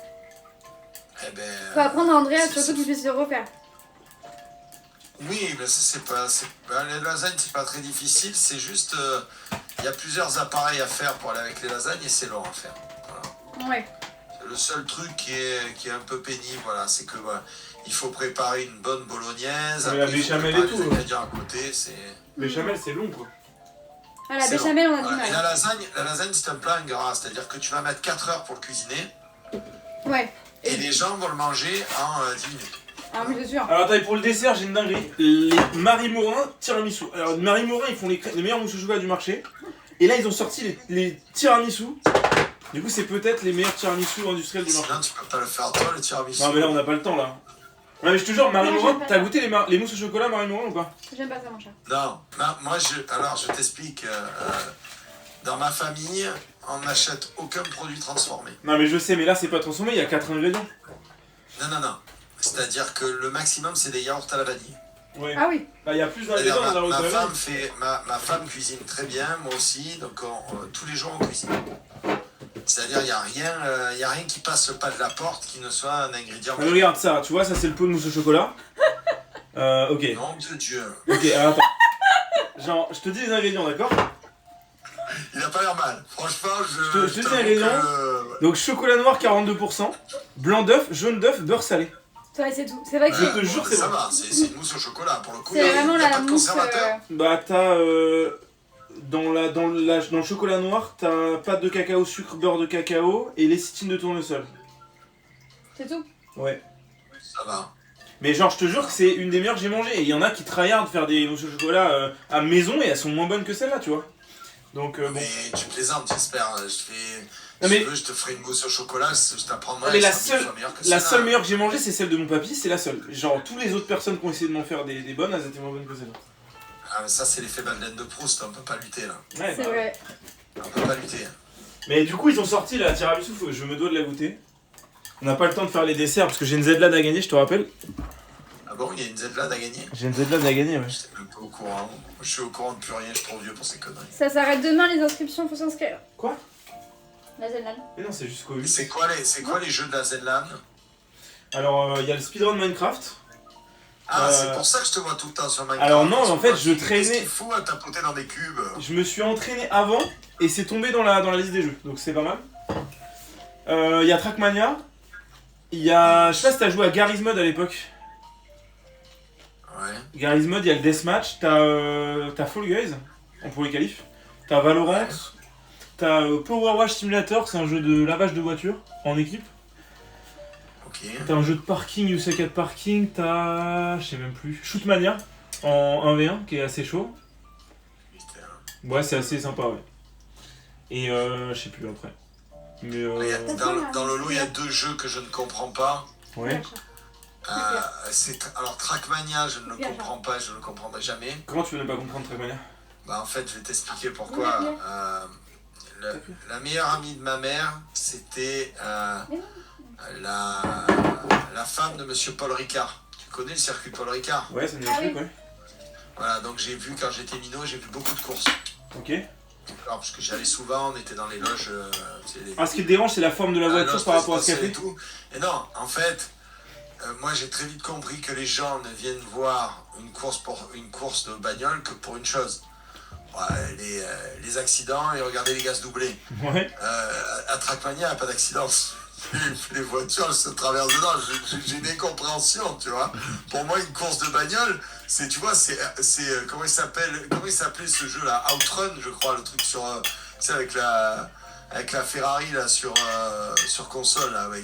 Eh ben... Faut apprendre à Andrea c'est- surtout qu'il puisse se refaire. Oui, mais ça, c'est pas... les lasagnes, c'est pas très difficile. C'est juste... Il y a plusieurs appareils à faire pour aller avec les lasagnes et c'est long à faire. Voilà. Ouais. Le seul truc qui est un peu pénible, voilà, c'est que voilà, il faut préparer une bonne bolognaise. Mais la après, il faut béchamel préparer et tout, les ingrédients à côté, c'est... Béchamel, c'est long, quoi. Ah, la c'est béchamel, long. on a du Voilà. Et mal. la lasagne, c'est un plat ingrat, c'est-à-dire que tu vas mettre 4 heures pour le cuisiner Ouais. et les gens vont le manger en 10 minutes. Ah oui, c'est sûr. Alors, attends, pour le dessert, j'ai une dinguerie. Les Marie Morin tiramisu. Alors, Marie Morin, ils font les meilleurs mousses au chocolat du marché. Et là, ils ont sorti les tiramisu. Du coup, c'est peut-être les meilleurs tiramisu industriels du marché. Sinon, tu peux pas le faire toi, le tiramisu. Non, mais là, on n'a pas le temps, là. Ouais, mais je te jure, Marie Moi, Morin, j'aime pas t'as ça. goûté les mousses au chocolat Marie Morin ou pas? J'aime pas ça, mon chat. Non, moi, alors je t'explique. Dans ma famille, on n'achète aucun produit transformé. Non, mais je sais, mais là, c'est pas transformé, il y a 4 ingrédients. Non. C'est-à-dire que le maximum, c'est des yaourts à la vanille. Ouais. Ah oui. Bah, il y a plus C'est-à-dire, d'ingrédients dans un ma yaourt. ma femme cuisine très bien, moi aussi, donc tous les jours on cuisine. C'est-à-dire, il n'y a rien qui passe le pas de la porte qui ne soit un ingrédient. Ah, mais regarde ça, tu vois, ça c'est le pot de mousse au chocolat. Ok. Nom de Dieu. Ok, alors attends. Genre, je te dis les ingrédients, d'accord? Il a pas l'air mal. Franchement, Je te dis t'avoue l'ingrédient. que- Donc, chocolat noir 42%, blanc d'œuf, jaune d'œuf, beurre salé. Ouais, c'est tout. C'est vrai que Je c'est. te jure, c'est ça bon. va, c'est une mousse au chocolat pour le coup. C'est Il y a vraiment pas la de mousse. conservateur. Bah, t'as. Dans le chocolat noir, t'as pâte de cacao, sucre, beurre de cacao et lécithine de tournesol. C'est tout. Ouais. Ça va. Mais genre, je te jure que c'est une des meilleures que j'ai mangées. Et il y en a qui tryhardent faire des mousses au chocolat à maison et elles sont moins bonnes que celle-là, tu vois. Donc, bon. Mais tu plaisantes, j'espère. Non, Si mais- tu veux, je te ferai une mousse au chocolat, je t'apprendrai. Mais la ça soit seule- meilleur que La celle-là. seule meilleure que j'ai mangée, c'est celle de mon papy, c'est la seule. Genre, toutes les autres personnes qui ont essayé de m'en faire des bonnes, elles étaient moins bonnes que celle-là. Ah, mais ça, c'est l'effet Madeleine de Proust, on peut pas lutter là. Ouais, C'est bah, vrai. On peut pas lutter. Mais du coup, ils ont sorti la tiramisu, je me dois de la goûter. On n'a pas le temps de faire les desserts parce que j'ai une Z-Lad à gagner, je te rappelle. Ah bon, il y a une Z-Lad à gagner? J'ai une Z-Lad à gagner, ouais. J'étais même pas au courant. Je suis au courant de plus rien, je suis trop vieux pour ces conneries. Ça s'arrête demain, les inscriptions, faut s'inscrire. Quoi? La Zellan. Mais non, c'est jusqu'au 8. C'est quoi les jeux de la Z-Lan? Alors, il y a le speedrun Minecraft. Ah, c'est pour ça que je te vois tout le temps sur Minecraft. Alors non, en fait, je Qu'est-ce traînais. qu'il faut à tapoter dans des cubes? Je me suis entraîné avant et c'est tombé dans la liste des jeux, donc c'est pas mal. Il y a Trackmania. Il y a. Je sais pas si t'as joué à Garry's Mod à l'époque. Ouais. Garry's Mod, il y a le Deathmatch, t'as Fall Guys, pour les qualifs, t'as Valorant, t'as Power Wash Simulator, c'est un jeu de lavage de voiture en équipe, Ok. t'as un jeu de parking, Yusakat Parking, t'as. Je sais même plus, Shootmania en 1v1 qui est assez chaud. Putain. Ouais, c'est assez sympa, ouais. Et je sais plus après. Mais Il y a- dans le lot, il y a 2 jeux que je ne comprends pas. ouais. Alors Trackmania, je ne le comprends pas, je ne le comprendrai jamais. Comment tu veux ne pas comprendre Trackmania? Bah en fait, je vais t'expliquer pourquoi. La meilleure amie de ma mère, c'était la femme de Monsieur Paul Ricard. Tu connais le circuit Paul Ricard? Ouais, ça me dit Ah un truc, oui. ouais. Voilà, donc j'ai vu quand j'étais minot, j'ai vu beaucoup de courses. Ok. Alors, parce que j'allais souvent, on était dans les loges. Ah, ce qui te dérange, c'est la forme de la voiture par rapport à ce qu'elle et fait. tout. Et non, en fait, moi j'ai très vite compris que les gens ne viennent voir une course de bagnole que pour une chose. Ouais, les accidents et regarder les gaz doublés. Ouais. À Trackmania, il n'y a pas d'accident. Les voitures, elles se traversent dedans. J'ai une incompréhension, tu vois. Pour moi, une course de bagnole, c'est, tu vois, c'est comment il s'appelait ce jeu-là? Outrun, je crois, le truc sur, tu sais, avec la Ferrari là sur console, là, ouais,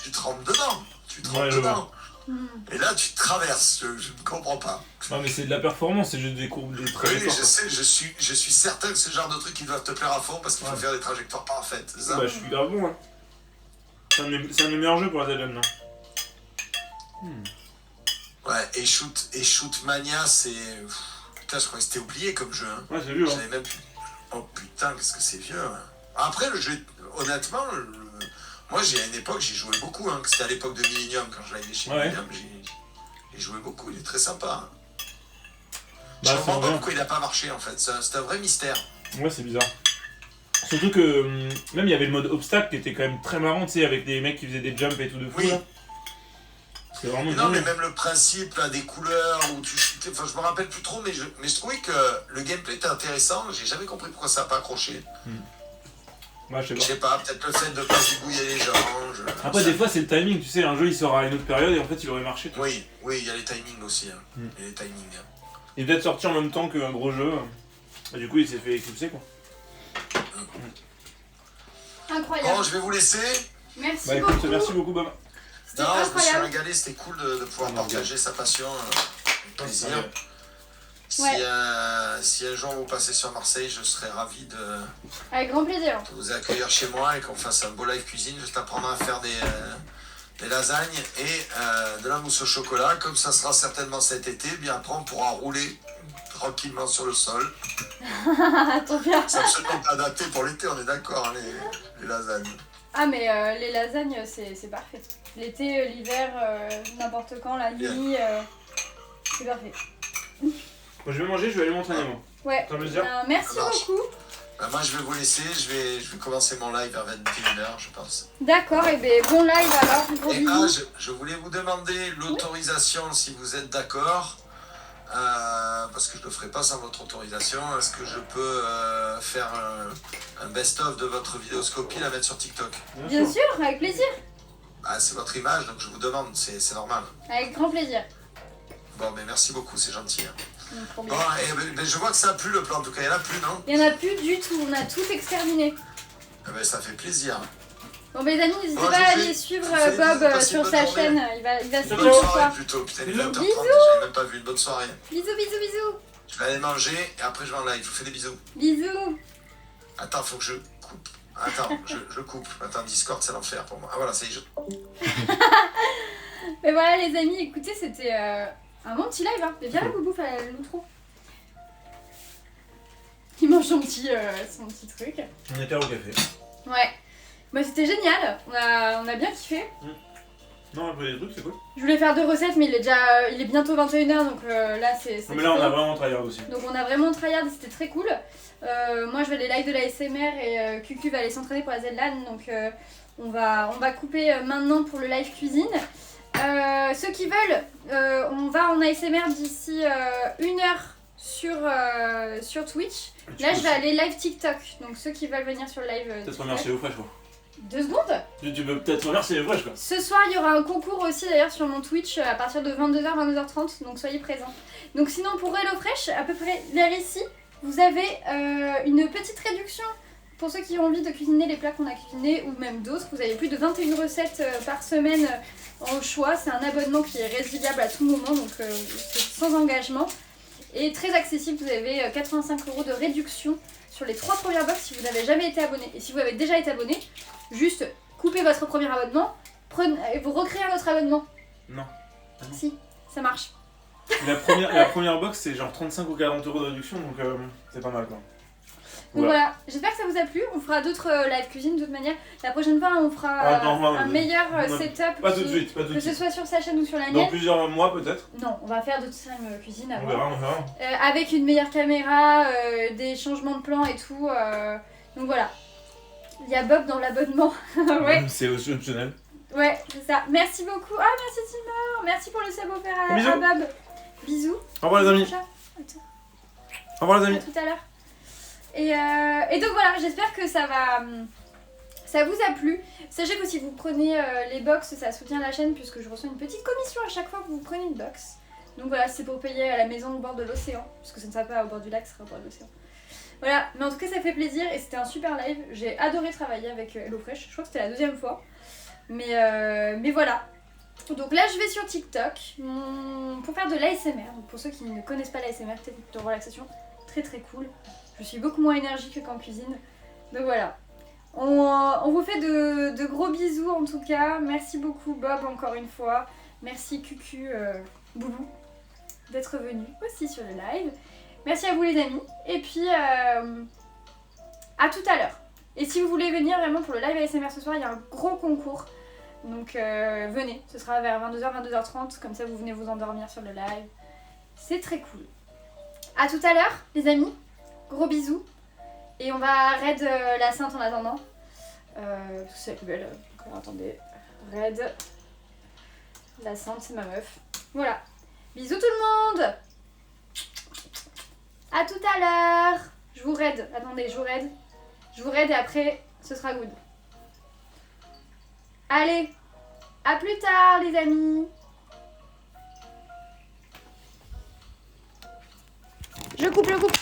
tu te rentres dedans. tu te rends Ouais, je dedans. Hmm. Et là, tu traverses, je ne comprends pas. Non, mais c'est de la performance, c'est juste des courbes, des Oui, trajectoires. je sais, je suis certain que c'est le genre de truc qui doivent te plaire à fond parce qu'il faut Ouais. faire des trajectoires parfaites. C'est ça. Bah, je suis grave bon, hein. C'est un de mes meilleurs jeux pour la Zelda, là. Ouais, et Shoot Mania, c'est. Putain, je croyais que c'était oublié comme jeu. Hein. Ouais, c'est vieux, Je hein. l'avais même. Oh putain, qu'est-ce que c'est vieux. Hein. Après, le jeu, honnêtement, moi, à une époque, j'y jouais beaucoup. Hein. C'était à l'époque de Millennium, quand je l'avais chez Ouais. Millennium, j'ai joué beaucoup. Il est très sympa. Hein. Je Bah, comprends c'est pas vrai. pourquoi il a pas marché, en fait. C'est un vrai mystère. Ouais, c'est bizarre. Surtout que même il y avait le mode obstacle qui était quand même très marrant, tu sais, avec des mecs qui faisaient des jumps et tout de fou. Oui. Là. C'est vraiment Non, mais bien. même le principe là, des couleurs, où tu chutais, enfin je me rappelle plus trop, mais je trouvais que le gameplay était intéressant, j'ai jamais compris pourquoi ça n'a pas accroché. Ouais, je sais Je pas. sais pas, peut-être le fait de pas zigouiller les gens. Après, des fois, c'est le timing, tu sais, un jeu il sort à une autre période et en fait il aurait marché. Tu vois. Oui, il y a les timings aussi. Hein. Il y a les timings. Hein. Il devait être sorti en même temps qu'un gros jeu. Et du coup, il s'est fait éclipser quoi. Incroyable. Bon, je vais vous laisser. Merci Bah écoute, beaucoup. merci beaucoup, Bob. C'était Non, je me suis incroyable. régalé, c'était cool de pouvoir partager sa passion. Avec plaisir. Si, Ouais. si un jour vous passez sur Marseille, je serais ravi de Avec grand plaisir. vous accueillir chez moi et qu'on fasse un beau live cuisine, juste apprendre à faire des lasagnes et de la mousse au chocolat, comme ça sera certainement cet été, bien après on pourra rouler tranquillement sur le sol. Trop bien. C'est absolument pas adapté pour l'été, on est d'accord, hein, les lasagnes. Ah mais les lasagnes c'est parfait. L'été, l'hiver, n'importe quand, la nuit, c'est parfait. Moi, je vais manger, je vais aller m'entraîner moi. Ouais. Ça veut dire Merci Ça marche. beaucoup. Moi je vais vous laisser, je vais commencer mon live vers 21h je pense. D'accord, et ben bon live alors. Gros Et bisous. je voulais vous demander l'autorisation si vous êtes d'accord, parce que je ne le ferai pas sans votre autorisation. Est-ce que je peux faire un best-of de votre vidéoscopie, la mettre sur TikTok? Bien sûr, avec plaisir. C'est votre image, donc je vous demande, c'est normal. Avec grand plaisir. Bon, mais merci beaucoup, c'est gentil. Hein. Trop Bon, bien. je vois que ça a plu le plan, en tout cas, il n'y en a plus, non? Il n'y en a plus du tout, on a tout exterminé. Ça fait plaisir. Bon ben les amis, n'hésitez Bon, pas je à vous aller fais- suivre je vous fais des Bob bisous, passez sur une sa bonne chaîne. journée. Il va se Bonne Bonne dire ce soirée soir. plutôt, putain, il est Bisous. 20h30, Bisous. j'avais même pas vu, une bonne soirée. Bisous, bisous, bisous. Je vais aller manger et après je vais en live, je vous fais des bisous. Bisous. Attends, faut que je coupe. Attends, je coupe. Attends, Discord, c'est l'enfer pour moi. Ah voilà, ça y est, Et voilà les amis, écoutez, c'était un bon petit live. Hein. Mais viens là, Boubou, fais l'outro. Il mange son petit truc. On était au café. Ouais. Bah c'était génial, on a bien kiffé. Non, après les trucs, c'est cool. Je voulais faire 2 recettes, mais il est bientôt 21h, donc là c'est Non, mais là, on trop. a vraiment tryhard aussi. Donc on a vraiment tryhard, c'était très cool. Moi je vais aller live de la SMR et Cucu va aller s'entraîner pour la ZLAN, donc on va couper maintenant pour le live cuisine. Ceux qui veulent, on va en ASMR d'ici 1 heure sur Twitch. Là je vais aller live TikTok, donc ceux qui veulent venir sur le live Peut-être TikTok. remercier au fraîche quoi. 2 secondes. Tu peux peut-être remercier les fraîches quoi. Ce soir, il y aura un concours aussi d'ailleurs sur mon Twitch à partir de 22h, 22h30, donc soyez présents. Donc sinon pour HelloFresh, à peu près vers ici, vous avez une petite réduction pour ceux qui ont envie de cuisiner les plats qu'on a cuisinés ou même d'autres. Vous avez plus de 21 recettes par semaine en choix. C'est un abonnement qui est résiliable à tout moment, donc c'est sans engagement. Et très accessible, vous avez 85 € de réduction sur les 3 premières box si vous n'avez jamais été abonné. Et si vous avez déjà été abonné, juste coupez votre premier abonnement, et vous recréez un autre abonnement. Non. Ah non. Si, ça marche. La première box, c'est genre 35 ou 40 € de réduction, donc c'est pas mal quoi. Donc voilà, j'espère que ça vous a plu. On fera d'autres live cuisine de toute manière. La prochaine fois, on fera un meilleur setup. Pas tout de suite, pas tout de Que ce suite. soit sur sa chaîne ou sur la Dans mienne. plusieurs mois peut-être. Non, on va faire d'autres cuisine On avant. verra. Avec une meilleure caméra, des changements de plan et tout. Donc voilà. Il y a Bob dans l'abonnement. Ouais, C'est optionnel. ouais, c'est ça. Merci beaucoup. Ah, merci Timor. Merci pour le sub offert à Bisous. Bob. Bisous. Au revoir les amis. Attends, Au revoir les à amis. tout à l'heure. Et donc voilà, j'espère que ça vous a plu. Sachez que si vous prenez les box, ça soutient la chaîne puisque je reçois une petite commission à chaque fois que vous prenez une box. Donc voilà, c'est pour payer à la maison au bord de l'océan. Parce que ça ne sera pas au bord du lac, ça sera au bord de l'océan. Voilà, mais en tout cas ça fait plaisir et c'était un super live. J'ai adoré travailler avec HelloFresh, je crois que c'était la 2e fois. Mais voilà. Donc là, je vais sur TikTok pour faire de l'ASMR. Donc pour ceux qui ne connaissent pas l'ASMR, technique de relaxation, très très cool. Je suis beaucoup moins énergique qu'en cuisine. Donc voilà. On vous fait de gros bisous en tout cas. Merci beaucoup Bob encore une fois. Merci Cucu, Boubou, d'être venu aussi sur le live. Merci à vous les amis. Et puis à tout à l'heure. Et si vous voulez venir vraiment pour le live ASMR ce soir, il y a un gros concours. Donc venez, ce sera vers 22h, 22h30, comme ça vous venez vous endormir sur le live. C'est très cool. A tout à l'heure les amis, gros bisous. Et on va raid la Sainte en attendant. C'est la plus belle. Alors, attendez, raid la Sainte, c'est ma meuf. Voilà. Bisous tout le monde. A tout à l'heure. Je vous raid, attendez, je vous raid. Je vous raid et après ce sera good. Allez, à plus tard les amis. Je coupe.